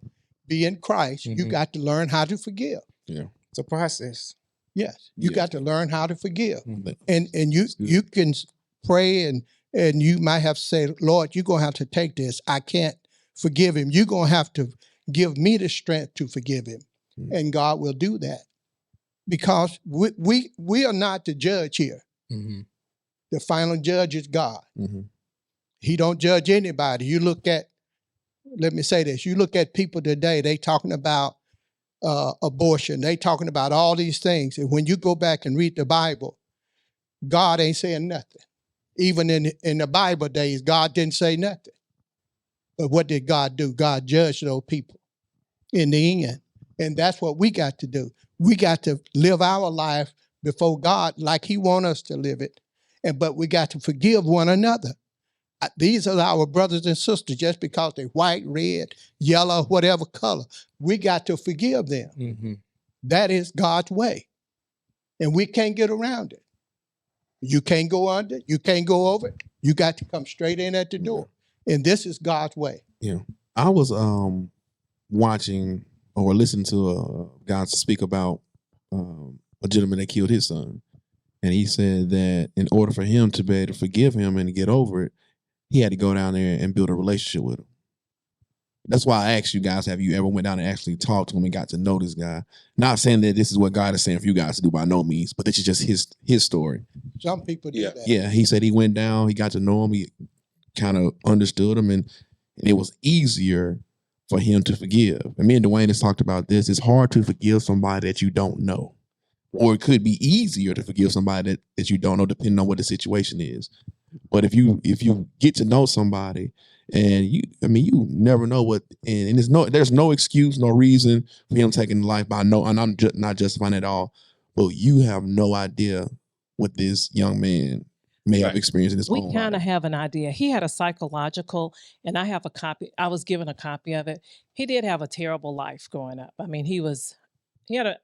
be in Christ, you got to learn how to forgive. Yeah. It's a process. Yes, you Yeah. got to learn how to forgive. Mhm. And you can pray and you might have to say, Lord, you're going to have to take this. I can't forgive him. You're going to have to give me the strength to forgive him. And God will do that because we are not the judge here. The final judge is God. Mm-hmm. He don't judge anybody. You look at, let me say this, you look at people today, they talking about abortion. They talking about all these things. And when you go back and read the Bible, God ain't saying nothing. Even in the Bible days, God didn't say nothing. But what did God do? God judged those people in the end. And that's what we got to do. We got to live our life before God like he wants us to live it. But we got to forgive one another. These are our brothers and sisters just because they're white, red, yellow, whatever color. We got to forgive them. That is God's way. And we can't get around it. You can't go under, you can't go over it. You got to come straight in at the door. And this is God's way. Yeah. I was watching or listening to a guy speak about a gentleman that killed his son. And he said that in order for him to be able to forgive him and to get over it, he had to go down there and build a relationship with him. That's why I asked you guys, have you ever went down and actually talked to him and got to know this guy? Not saying that this is what God is saying for you guys to do by no means, but this is just his story. Some people do that. Yeah, he said he went down, he got to know him, he kind of understood him, and it was easier for him to forgive. And me and Dwayne has talked about this. It's hard to forgive somebody that you don't know. Or it could be easier to forgive somebody that you don't know, depending on what the situation is. But if you get to know somebody, and you never know what, and there's no excuse, no reason for him taking life by no, and I'm not justifying it at all, but you have no idea what this young man may have experienced in his own life. We kind of have an idea. He had a psychological, and I have a copy. I was given a copy of it. He did have a terrible life growing up. I mean, it was an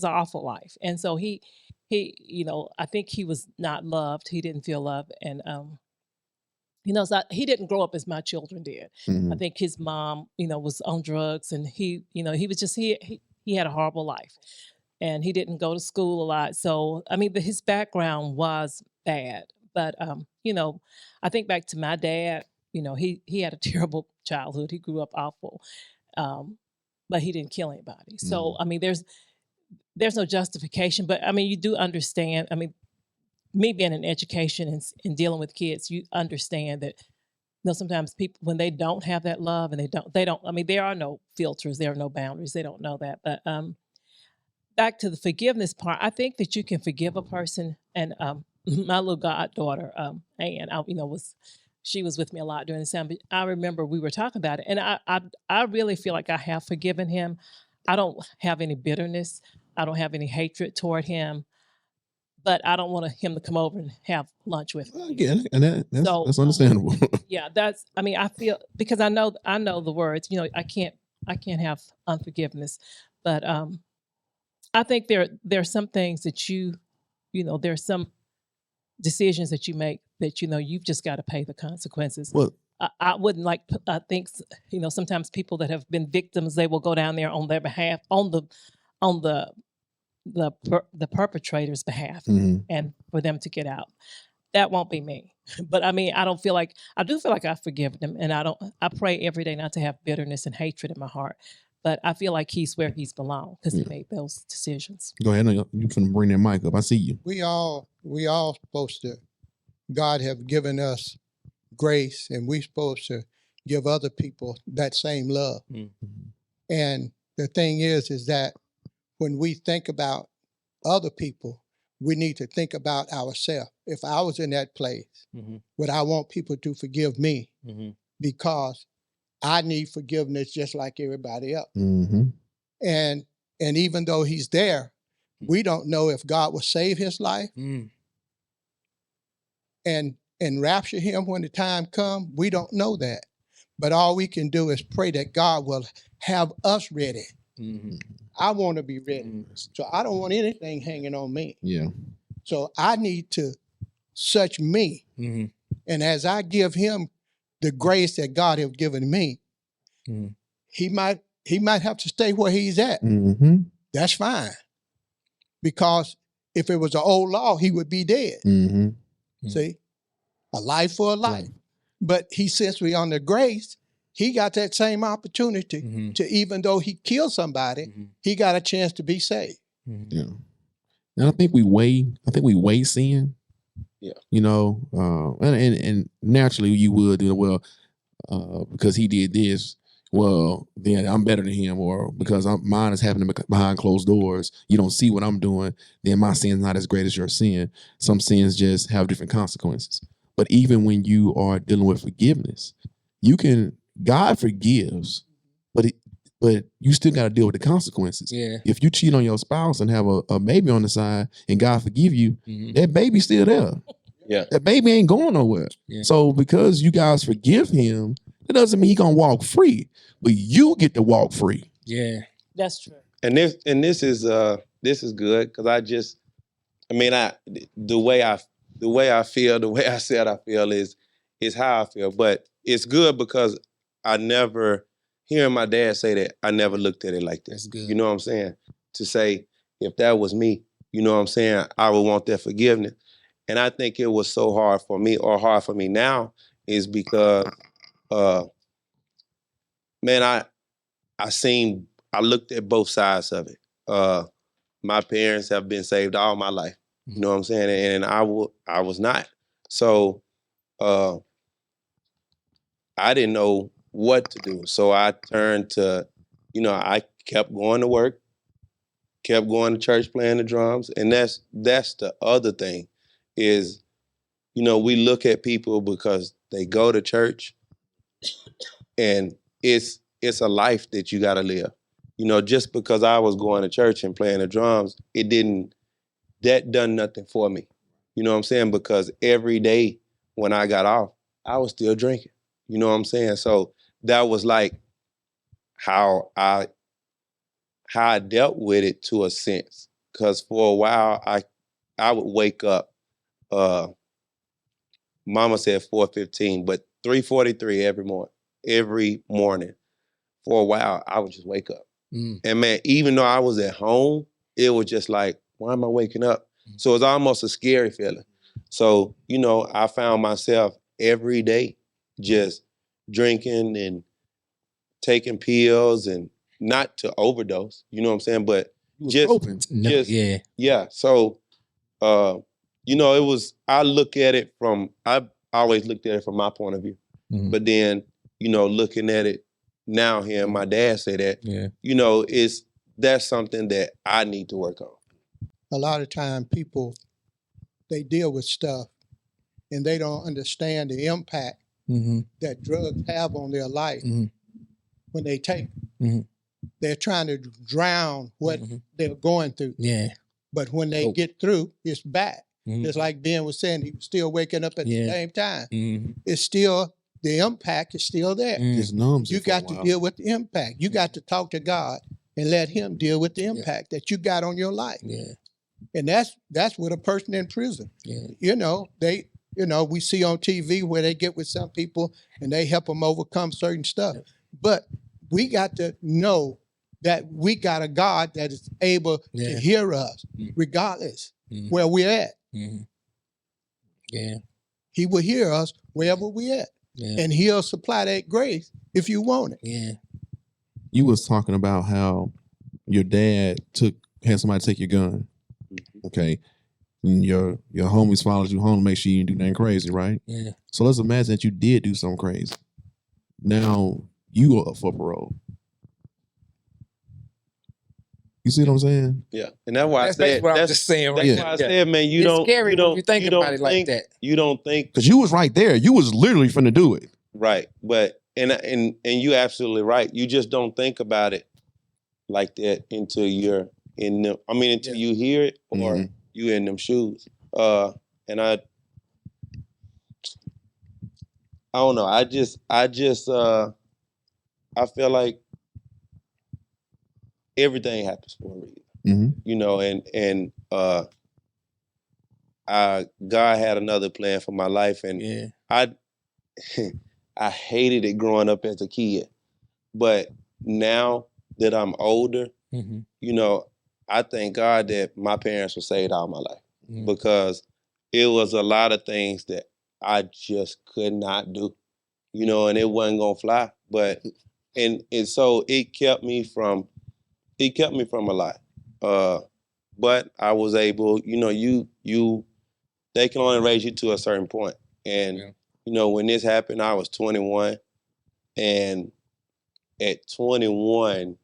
awful life. And so he, I think he was not loved. He didn't feel loved. And So he didn't grow up as my children did. I Mhm. think his mom, was on drugs, and he was just he had a horrible life, and he didn't go to school a lot. So I mean, his background was bad. But I think back to my dad. He had a terrible childhood. He grew up awful, um, but he didn't kill anybody. So I mean, there's no justification. But I mean, you do understand. I mean, me being in education and dealing with kids, you understand that sometimes people, when they don't have that love, and they don't, I mean, there are no filters, there are no boundaries. They don't know that. But back to the forgiveness part, I think that you can forgive a person. And my little goddaughter, Ann, she was with me a lot during this time. But I remember we were talking about it, and I really feel like I have forgiven him. I don't have any bitterness. I don't have any hatred toward him. But I don't want him to come over and have lunch with me. I get it, and that's So, understandable. Yeah, I mean, I feel, because I know the words. I can't have unforgiveness, but I think there's some things that there's some decisions that you make that you've just got to pay the consequences. Well, I wouldn't like. I think sometimes people that have been victims, they will go down there on their behalf, on the perpetrator's behalf, mhm. and for them to get out. That won't be me. But I mean, I do feel like I've forgiven him, and I pray every day not to have bitterness and hatred in my heart. But I feel like he's where he's belonged, because he made those decisions. Go ahead. You can bring that mic up. I see you. We all supposed to. God have given us grace, and we supposed to give other people that same love. Mm-hmm. And the thing is that when we think about other people, we need to think about ourselves. If I was in that place, Mm-hmm. would I want people to forgive me? Mm-hmm. Because I need forgiveness just like everybody else. Mm-hmm. And even though he's there, we don't know if God will save his life and rapture him when the time comes. We don't know that. But all we can do is pray that God will have us ready. Mm-hmm. I want to be ready. Mm-hmm. So I don't want anything hanging on me. Yeah. So I need to search me. Mm-hmm. And as I give him the grace that God has given me, he might have to stay where he's at. Mm-hmm. That's fine. Because if it was an old law, he would be dead. Mm-hmm. See? A life for a life. Right. But since we're on the grace, he got that same opportunity to, even though he killed somebody, he got a chance to be saved. Yeah. And I think we weigh sin. Yeah. And naturally you would do, well, because he did this, well, then I'm better than him, or because mine is happening behind closed doors, you don't see what I'm doing, then my sin's not as great as your sin. Some sins just have different consequences. But even when you are dealing with forgiveness, God forgives, but you still got to deal with the consequences. Yeah. If you cheat on your spouse and have a baby on the side and God forgive you, that baby's still there. Yeah. That baby ain't going nowhere. Yeah. So because you guys forgive him, it doesn't mean he's going to walk free, but you get to walk free. Yeah. That's true. And this is good, because the way I feel, the way I said I feel is how I feel. But it's good because hearing my dad say that, I never looked at it like that. That's good. You know what I'm saying? To say, if that was me, you know what I'm saying, I would want that forgiveness. And I think it was so hard for me, or hard for me now, is because, I looked at both sides of it. My parents have been saved all my life. You know what I'm saying? And I was not. So I didn't know what to do. So I turned to, I kept going to work, kept going to church playing the drums. And that's the other thing is, we look at people because they go to church, and it's a life that you got to live. Just because I was going to church and playing the drums, that done nothing for me. You know what I'm saying? Because every day when I got off, I was still drinking. You know what I'm saying? So that was like how I dealt with it, to a sense. Because for a while, I would wake up Mama said 4:15, but 3:43 every morning. For a while, I would just wake up. Mm. And man, even though I was at home, it was just like, why am I waking up? So it's almost a scary feeling. So, you know, I found myself every day just drinking and taking pills, and not to overdose, you know what I'm saying? But You was just open. No, Just- yeah. yeah. So, you know, I always looked at it from my point of view. Mhm. But then, you know, looking at it now, hearing my dad say that, Yeah. you know, that's something that I need to work on. A lot of time people, they deal with stuff and they don't understand the impact Mm-hmm. that drugs have on their life Mhm. when they take them. Mhm. They're trying to drown what Mhm. they're going through. Yeah. But when they Oh. get through, it's back. Mhm. Just like Ben was saying, he was still waking up at Yeah. the same time. Mhm. It's still, the impact is still there. Mm. Just numbs. You it for a got to while. deal with the impact. You got to talk to God and let him deal with the impact that you got on your life. Yeah. And that's with a person in prison. Yeah. You know, we see on TV where they get with some people and they help them overcome certain stuff. But we got to know that we got a God that is able Yeah. to hear us Mhm. regardless Mhm. where we're at. Mhm. Yeah. He will hear us wherever we're at. Yeah. And he'll supply that grace if you want it. Yeah. You was talking about how your dad had somebody take your gun. Okay. And your homies followed you home to make sure you didn't do nothing crazy, right? Yeah. So let's imagine that you did do something crazy. Now you are up for parole. You see what I'm saying? Yeah. And that's why That's I said, what I'm just saying right that's there. why I Yeah. said, man, you It's don't, scary you don't, when you think don't about it like think- that. You don't think Because you was right there. You was literally finna do it. right. But, and you're absolutely right. You just don't think about it like that until you're in them. I mean, until you hear it or Mhm. you in them shoes. And I don't know. I feel like everything happens for a reason, Mhm. you know, and God had another plan for my life, and Yeah. I hated it growing up as a kid, but now that I'm older, Mm-hmm. you know, I thank God that my parents were saved all my life, Mhm. because it was a lot of things that I just could not do, you know, and it wasn't gonna fly. But and so it kept me from a lot. But I was able, you know, they can only raise you to a certain point. And Yeah. you know, when this happened, I was 21, and at 21,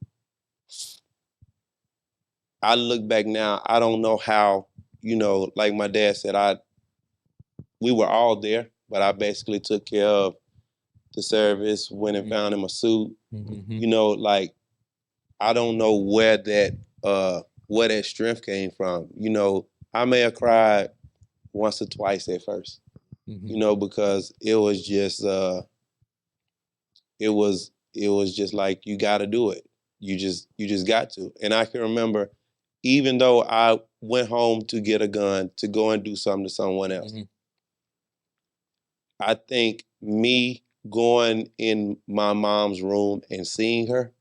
I look back now, I don't know how, you know, like my dad said, we were all there, but I basically took care of the service, went and found him a suit. Mm-hmm. You know, like, I don't know where that strength came from. You know, I may have cried once or twice at first, Mm-hmm. you know, because it was just just like, you got to do it. You just got to. And I can remember, even though I went home to get a gun to go and do something to someone else, Mm-hmm. I think me going in my mom's room and seeing her,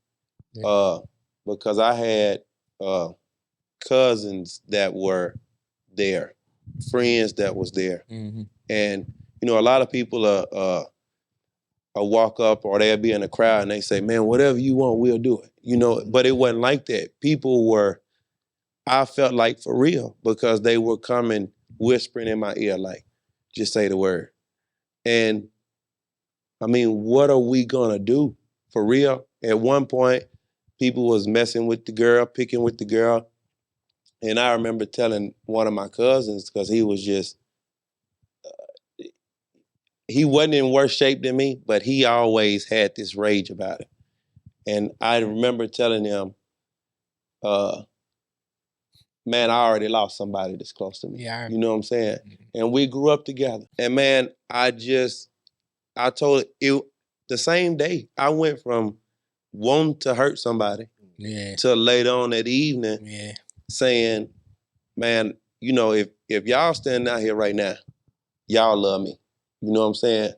because I had cousins that were there, friends that was there. Mm-hmm. And, you know, a lot of people walk up, or they'll be in a crowd and they say, man, whatever you want, we'll do it. You know, but it wasn't like that. People were, I felt like, for real, because they were coming whispering in my ear, like, just say the word. And I mean, what are we gonna do for real? At one point, people was messing with the girl, picking with the girl. And I remember telling one of my cousins, because he was just, he wasn't in worse shape than me, but he always had this rage about it. And I remember telling him, man, I already lost somebody that's close to me. Yeah. You know what I'm saying? Mm-hmm. And we grew up together. And man, I told it the same day, I went from wanting to hurt somebody Yeah. to later on that evening Yeah. saying, man, you know, if y'all standing out here right now, y'all love me. You know what I'm saying?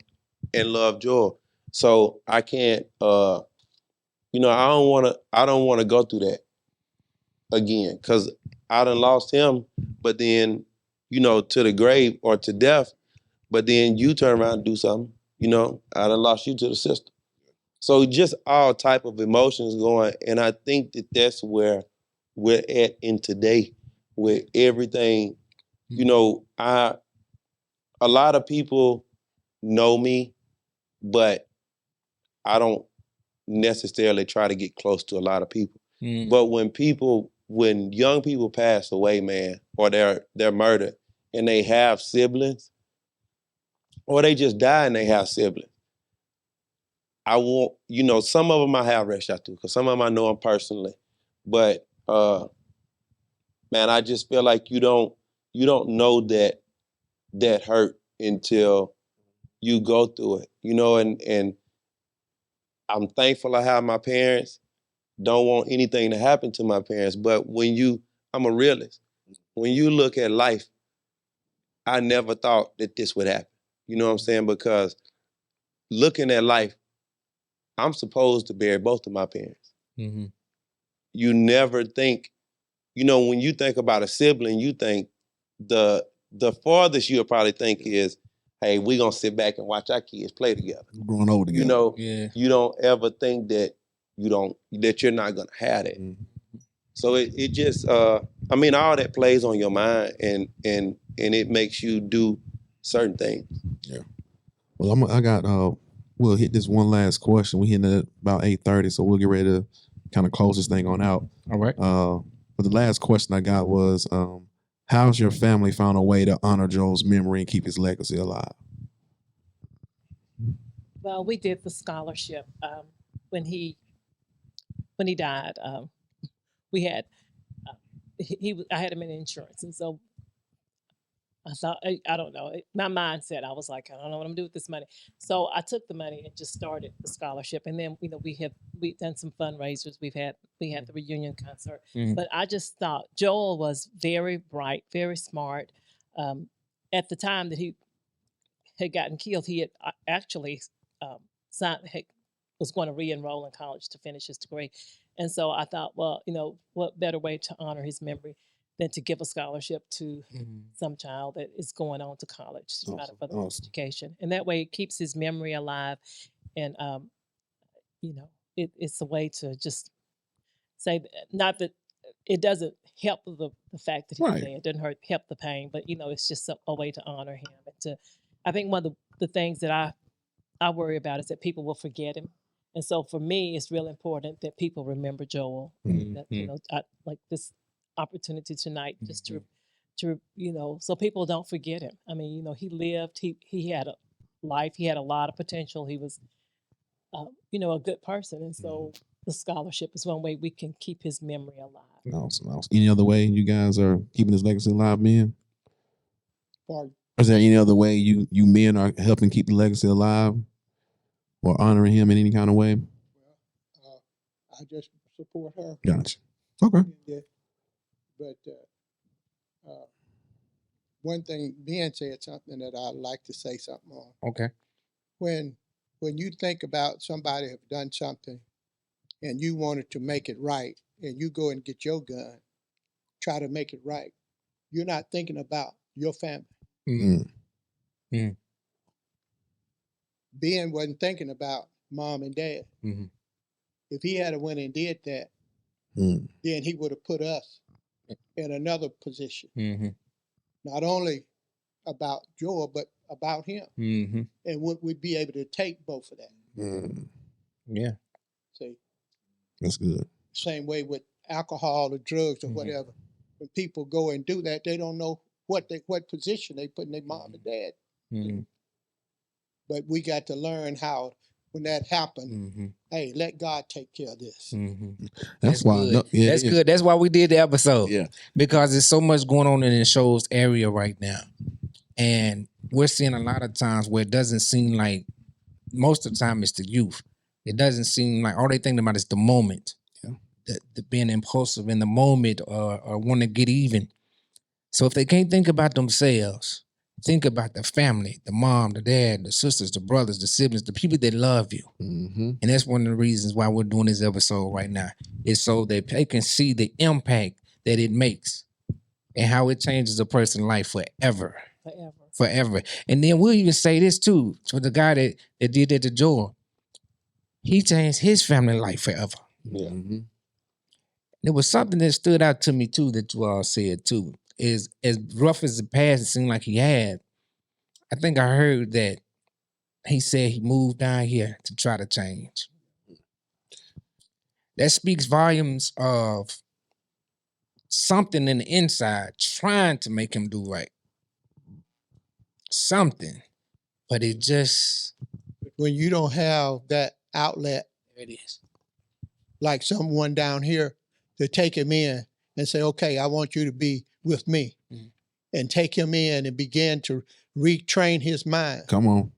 And love Joel. So I can't you know, I don't wanna go through that again. Cause I done lost him, but then, you know, to the grave or to death, but then you turn around and do something, you know, I done lost you to the system. So just all type of emotions going, and I think that that's where we're at in today with everything. You know, a lot of people know me, but I don't necessarily try to get close to a lot of people. But when young people pass away, man, or they're murdered and they have siblings, or they just die and they have siblings, I want, you know, some of them I have reached out to, because some of them I know them personally. But man, I just feel like you don't know that hurt until you go through it, you know, and I'm thankful I have my parents. Don't want anything to happen to my parents. But I'm a realist. When you look at life, I never thought that this would happen. You know what I'm saying? Because looking at life, I'm supposed to bury both of my parents. Mm-hmm. You never think, you know, when you think about a sibling, you think the farthest you'll probably think is, hey, we're gonna sit back and watch our kids play together. Growing old together. You know, Yeah. you don't ever think that you're not gonna have that. Mm-hmm. So it just I mean, all that plays on your mind and it makes you do certain things. Yeah. Well, I got we'll hit this one last question. We hitting at about 8:30, so we'll get ready to kind of close this thing on out. All right. But the last question I got was, how's your family found a way to honor Joel's memory and keep his legacy alive? Well, we did the scholarship when he died. We had I had him in insurance, and so I thought I don't know, my mindset. I was like, I don't know what I'm gonna do with this money. So I took the money and just started the scholarship, and then you know we've done some fundraisers. We had the reunion concert, but I just thought Joel was very bright, very smart. At the time that he had gotten killed, he had actually was going to re-enroll in college to finish his degree. And so I thought, well, you know, what better way to honor his memory than to give a scholarship to some child that is going on to college to try to further his education. And that way it keeps his memory alive. And, you know, it's a way to just say, not that it doesn't help the fact that he's there. It doesn't help the pain, but, you know, it's just a way to honor him. And I think one of the things that I worry about is that people will forget him. And so for me, it's real important that people remember Joel. That, you know, I like this opportunity tonight just to you know, so people don't forget him. I mean, you know, he lived, he had a life, he had a lot of potential. He was, you know, a good person. And so the scholarship is one way we can keep his memory alive. Awesome. Any other way you guys are keeping his legacy alive, men? Pardon? Is there any other way you men are helping keep the legacy alive or honoring him in any kind of way? Well, I just support her. Gotcha. Okay. But one thing, Ben said something that I'd like to say something on. Okay. When you think about somebody have done something and you wanted to make it right, and you go and get your gun, try to make it right, you're not thinking about your family. Ben wasn't thinking about mom and dad. If he had went and did that, then he would have put us in another position. Not only about Joel, but about him. And would we be able to take both of that? Yeah. See? That's good. Same way with alcohol or drugs or whatever. When people go and do that, they don't know what position they put in their mom and dad. But we got to learn how, when that happened, hey, let God take care of this. That's why. Good. That's good. That's why we did the episode. Yeah. Because there's so much going on in the show's area right now. And we're seeing a lot of times where it doesn't seem like, most of the time it's the youth. It doesn't seem like all they think about is the moment. The being impulsive in the moment or want to get even. So if they can't think about themselves think about the family, the mom, the dad, the sisters, the brothers, the siblings, the people that love you. Mm-hmm. And that's one of the reasons why we're doing this episode right now. Is so that they can see the impact that it makes and how it changes a person's life forever. Forever. And then we'll even say this too, for the guy that did that to Joel. He changed his family life forever. Yeah. Mm-hmm. There was something that stood out to me too that you all said too. Is as rough as the past it seemed like he had. I think I heard that he said he moved down here to try to change. That speaks volumes of something in the inside trying to make him do right. Something. But it just... When you don't have that outlet, There it is. like someone down here, to take him in and say, okay, I want you to be with me. Mhm. And take him in and begin to retrain his mind. Come on.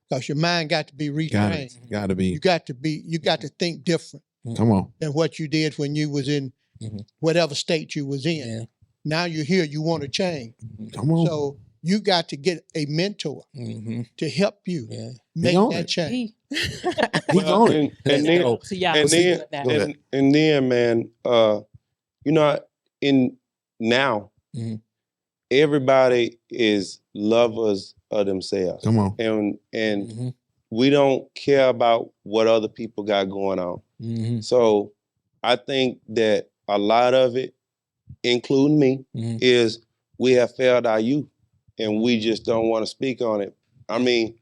Because your mind got to be Got retrained. it. Got to be. You got to think different Come on. than what you did when you was in Mhm. whatever state you was in. Yeah. Now you're here, you want to change. Come on. So you got to get a mentor Mm-hmm. to help you Yeah. make on that it. change. He's Well, on it. and then, go. So y'all and see then, what that- Go ahead. and then, man, you know, in now, Mhm. everybody is lovers of themselves, Come on. and Mm-hmm. we don't care about what other people got going on. Mm-hmm. So I think that a lot of it, including me, Mm-hmm. is we have failed our youth, and we just don't want to speak on it. I mean,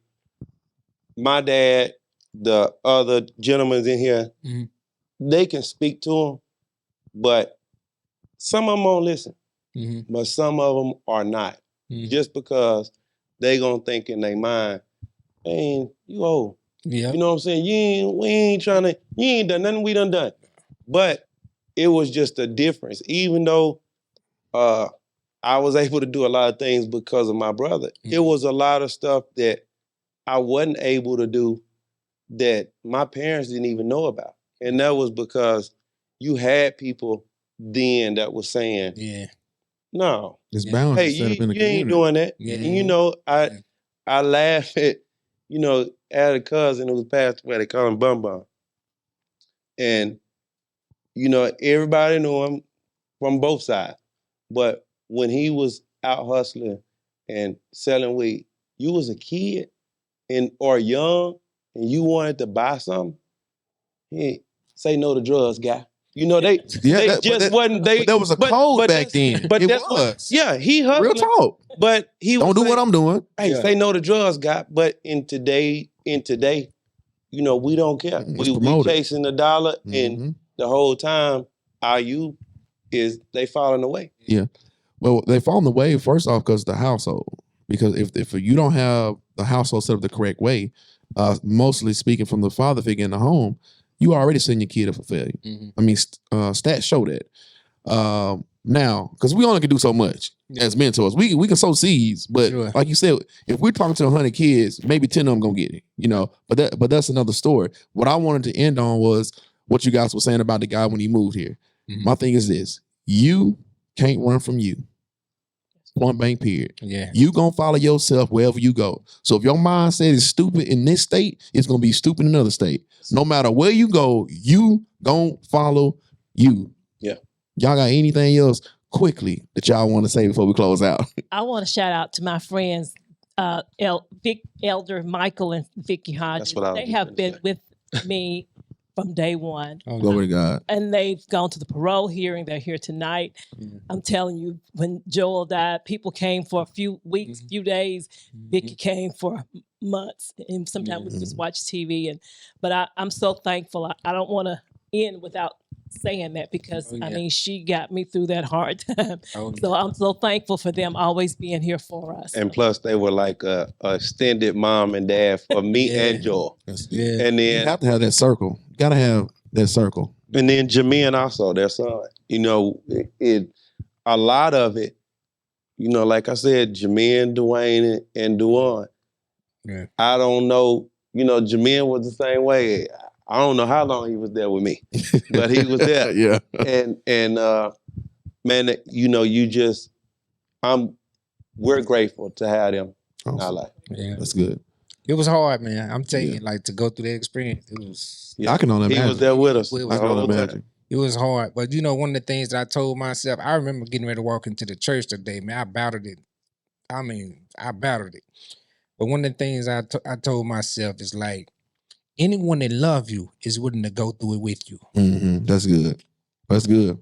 my dad, the other gentlemen in here, Mhm. they can speak to him, but some of them won't listen. Mm-hmm. But some of them are not, Mhm. just because they gonna think in their mind, man, you old. Yeah. You know what I'm saying? We ain't done nothing we done. But it was just a difference. Even though I was able to do a lot of things because of my brother, it was a lot of stuff that I wasn't able to do that my parents didn't even know about. And that was because you had people then that was saying, Yeah. no, It's Yeah. bound hey, to set you up in the ain't community. doing that. Yeah. And you know, I laugh at, you know, I had a cousin who was passed away, they call him Bum Bum. And, you know, everybody knew him from both sides. But when he was out hustling and selling weed, you was a kid or young and you wanted to buy something, hey, say no to drugs, guy. You know, they wasn't they. But there was a but- code but back that's- then. But it that's was. yeah, he Real hustling, talk. but he Don't was do saying, what I'm doing. hey, Yeah. say no to drugs, guy. But in today, you know, we don't care. It's We promoted. chasing the dollar, and Mhm. the whole time, our youth they falling away. Well, they fall in the way first off because the household. Because if you don't have the household set up the correct way, mostly speaking from the father figure in the home, you already setting your kid up for failure. Mm-hmm. I mean, stats show that. Now, because we only can do so much as mentors. We can sow seeds, but Sure. like you said, if we're talking to 100 kids, maybe 10 of them gonna get it. You know, but that's another story. What I wanted to end on was what you guys were saying about the guy when he moved here. Mhm. My thing is this: you can't run from you. Point blank, period. Yeah. You gonna follow yourself wherever you go. So if your mindset is stupid in this state, it's gonna be stupid in another state. No matter where you go, you gonna follow you. Yeah. Y'all got anything else quickly that y'all want to say before we close out? I want to shout out to my friends, Elder Michael and Vicky Hodges. That's what I was They just have gonna been say. with me from day one. Glory to God. And they've gone to the parole hearing. They're here tonight. Mhm. I'm telling you, when Joel died, people came for a few weeks, Mhm. few days. Vicky came for months, and sometimes we just watch TV. But I'm so thankful. I don't want to end without saying that because Oh, yeah. I mean she got me through that hard time. Oh, So I'm so thankful for them always being here for us. And plus, they were like a extended mom and dad for me Yeah. and Joel. yeah. And You then have to have that circle. Gotta have that circle. Jermaine also, their son. You know, a lot of it, you know, like I said, Jermaine, Dwayne, and Duane. Yeah. I don't know, you know, Jermaine was the same way. I don't know how long he was there with me, but he was there. Yeah. And man, you know, I'm we're grateful to have them in our Awesome. life. Yeah. That's good. It was hard, man. I'm telling Yeah. you, like to go through that experience. It was I can only He imagine. was there with us. I I the can whole only time. imagine. It was hard, but you know, one of the things that I told myself, I remember getting ready to walk into the church today, man. I battled it. I mean, I battled it. But one of the things I told myself is like, anyone that love you is willing to go through it with you, That's good. That's good.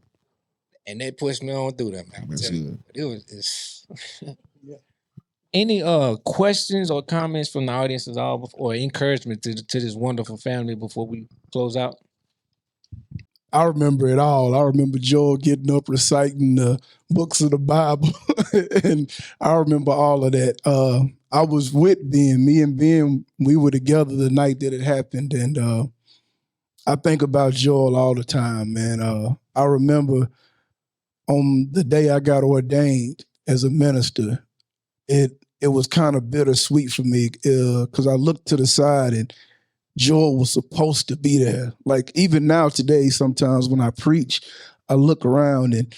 and they pushed me on through that. Man. I'm That's telling you, good. it's Any questions or comments from the audience at all, or encouragement to this wonderful family before we close out? I remember it all. I remember Joel getting up reciting the books of the Bible, and I remember all of that. I was with Ben. Me and Ben, we were together the night that it happened, and I think about Joel all the time, man. I remember on the day I got ordained as a minister, it was kind of bittersweet for me because I looked to the side and Joel was supposed to be there. Like even now today, sometimes when I preach, I look around and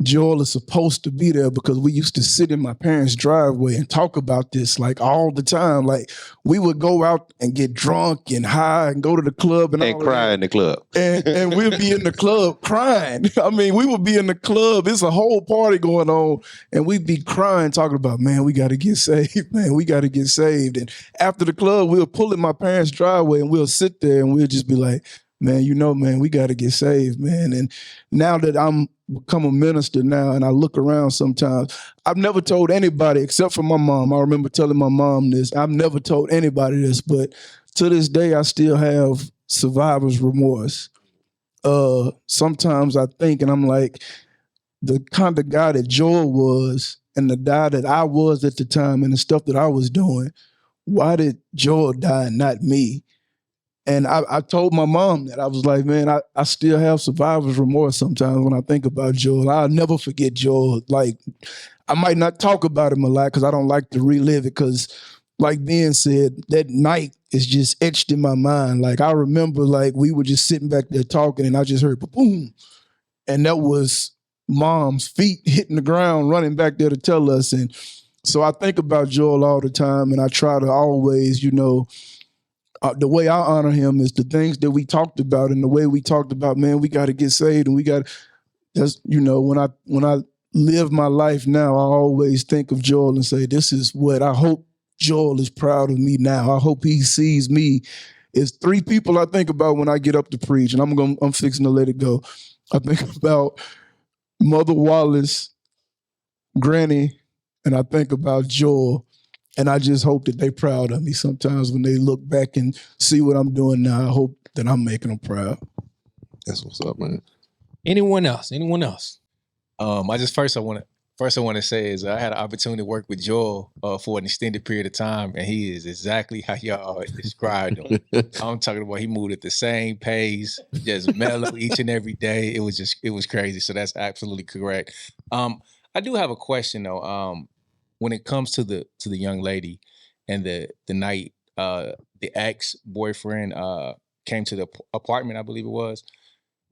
Joel is supposed to be there because we used to sit in my parents' driveway and talk about this like all the time. Like we would go out and get drunk and high and go to the club and all cry that. in the club. And we'd be in the club crying. I mean, we would be in the club. It's a whole party going on. And we'd be crying, talking about, man, we got to get saved, man. We got to get saved. And after the club, we'll pull in my parents' driveway and we'll sit there and we'll just be like, man, man, we got to get saved, man. And now that I'm become a minister now and I look around sometimes, I've never told anybody except for my mom. I remember telling my mom this. I've never told anybody this, but to this day, I still have survivor's remorse. Sometimes I think and I'm like, the kind of guy that Joel was and the guy that I was at the time and the stuff that I was doing, why did Joel die and not me? And I told my mom that. I was like, man, I still have survivor's remorse sometimes when I think about Joel. I'll never forget Joel. Like, I might not talk about him a lot because I don't like to relive it because, like Ben said, that night is just etched in my mind. Like, I remember, like, we were just sitting back there talking and I just heard boom. And that was Mom's feet hitting the ground, running back there to tell us. And so I think about Joel all the time and I try to always, the way I honor him is the things that we talked about and the way we talked about, man, we got to get saved and we got to, that's, when I live my life now, I always think of Joel and say, this is what I hope Joel is proud of me now. I hope he sees me. It's three people I think about when I get up to preach and I'm fixing to let it go. I think about Mother Wallace, Granny, and I think about Joel. And I just hope that they're proud of me sometimes when they look back and see what I'm doing now. I hope that I'm making them proud. That's what's up, man. Anyone else? I just first I want to say is I had an opportunity to work with Joel for an extended period of time, and he is exactly how y'all described him. I'm talking about he moved at the same pace, just mellow each and every day. It was crazy. So that's absolutely correct. I do have a question though. When it comes to the young lady and the night the ex-boyfriend came to the apartment, I believe it was.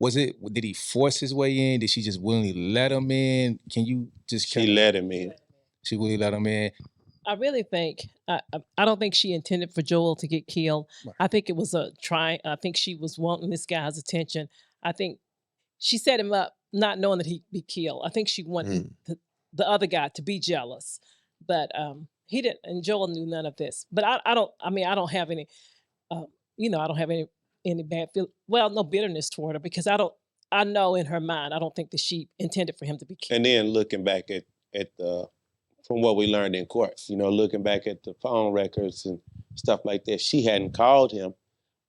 Did he force his way in? Did she just willingly let him in? Can you just She let him in. She willingly let him in. I really think I don't think she intended for Joel to get killed. Right. I think it was I think she was wanting this guy's attention. I think she set him up not knowing that he'd be killed. I think she wanted the other guy to be jealous, but he didn't. And Joel knew none of this. But I don't have any, I don't have any bad feel. Well, no bitterness toward her because I know in her mind I don't think that she intended for him to be killed. And then looking back at the, from what we learned in court, looking back at the phone records and stuff like that, she hadn't called him,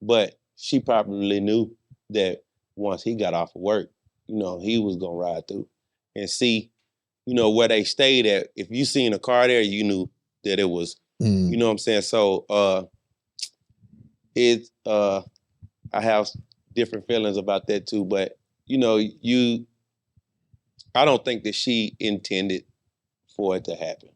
but she probably knew that once he got off of work, he was gonna ride through and see, where they stayed at. If you seen a car there, you knew that it was, you know what I'm saying? So I have different feelings about that too, but I don't think that she intended for it to happen.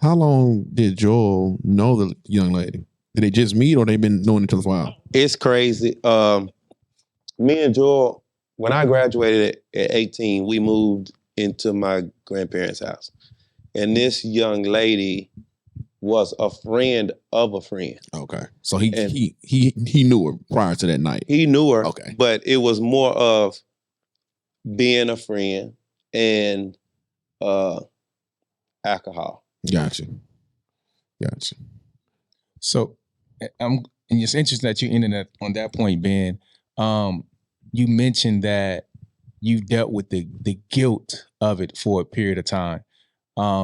How long did Joel know the young lady? Did they just meet or they been knowing each other for a while? It's crazy. Me and Joel, when I graduated at 18, we moved into my grandparents' house. and this young lady was a friend of a friend. Okay. So he And- he knew her prior to that night. He knew her, Okay. but it was more of being a friend and alcohol. Gotcha. So and it's interesting that you ended on that point, Ben. You mentioned that you dealt with the guilt of it for a period of time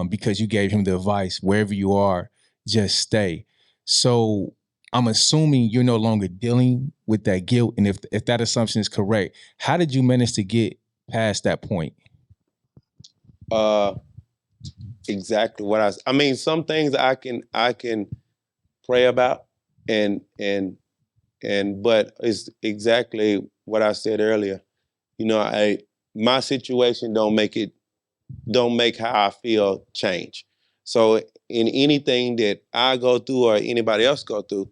because you gave him the advice, wherever you are, just stay. So I'm assuming you're no longer dealing with that guilt. And if that assumption is correct, how did you manage to get past that point? Exactly what I mean, some things I can pray about and but it's exactly what I said earlier. You know, my situation don't make how I feel change. So in anything that I go through or anybody else go through,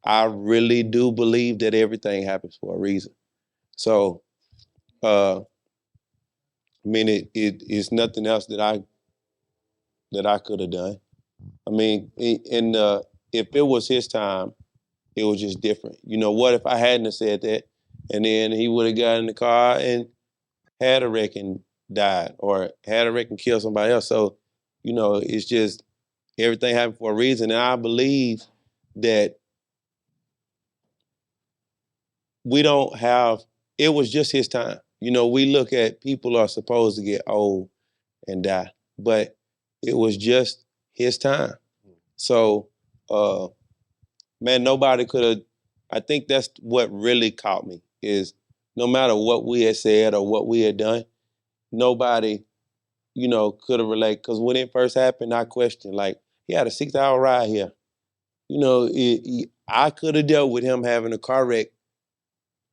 I really do believe that everything happens for a reason. So I mean it's nothing else that I could have done. I mean, if it was his time, it was just different. You know, what if I hadn't have said that, and then he would have got in the car and had a wreck and died, or had a wreck and killed somebody else. So, you know, it's just everything happened for a reason, and I believe that we don't have. It was just his time. You know, we look at people are supposed to get old and die, but it was just his time. So, man, nobody could have. I think that's what really caught me is no matter what we had said or what we had done, nobody, you know, could have related. Because when it first happened, I questioned, like, he had a 6-hour ride here. You know, I could have dealt with him having a car wreck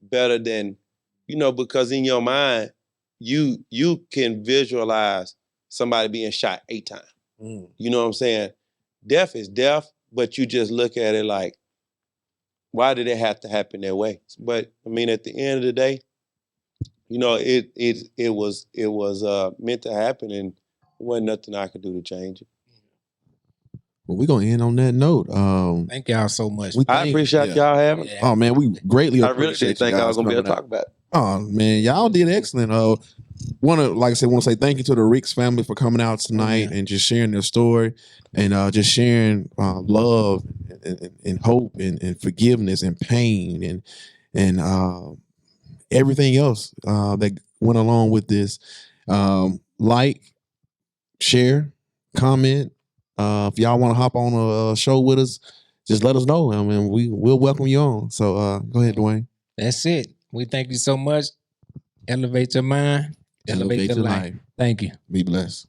better than, you know, because in your mind, you can visualize somebody being shot 8 times. You know what I'm saying? Death is death, but you just look at it like, why did it have to happen that way? But I mean, at the end of the day, you know, it was meant to happen, and there wasn't nothing I could do to change it. Well, we're gonna end on that note. Thank y'all so much. I appreciate y'all having. Yeah. Oh man, we greatly I really appreciate didn't think you I guys was gonna be able to coming talk about it. out. Oh man, y'all did excellent. Want to say thank you to the Ricks family for coming out tonight and just sharing their story and just sharing love and hope and forgiveness and pain and everything else that went along with this. Like, share, comment. If y'all want to hop on a show with us, just let us know. I mean, we'll welcome you on. So go ahead, Dwayne. That's it. We thank you so much. Elevate your mind. Elevate your life. Thank you. Be blessed.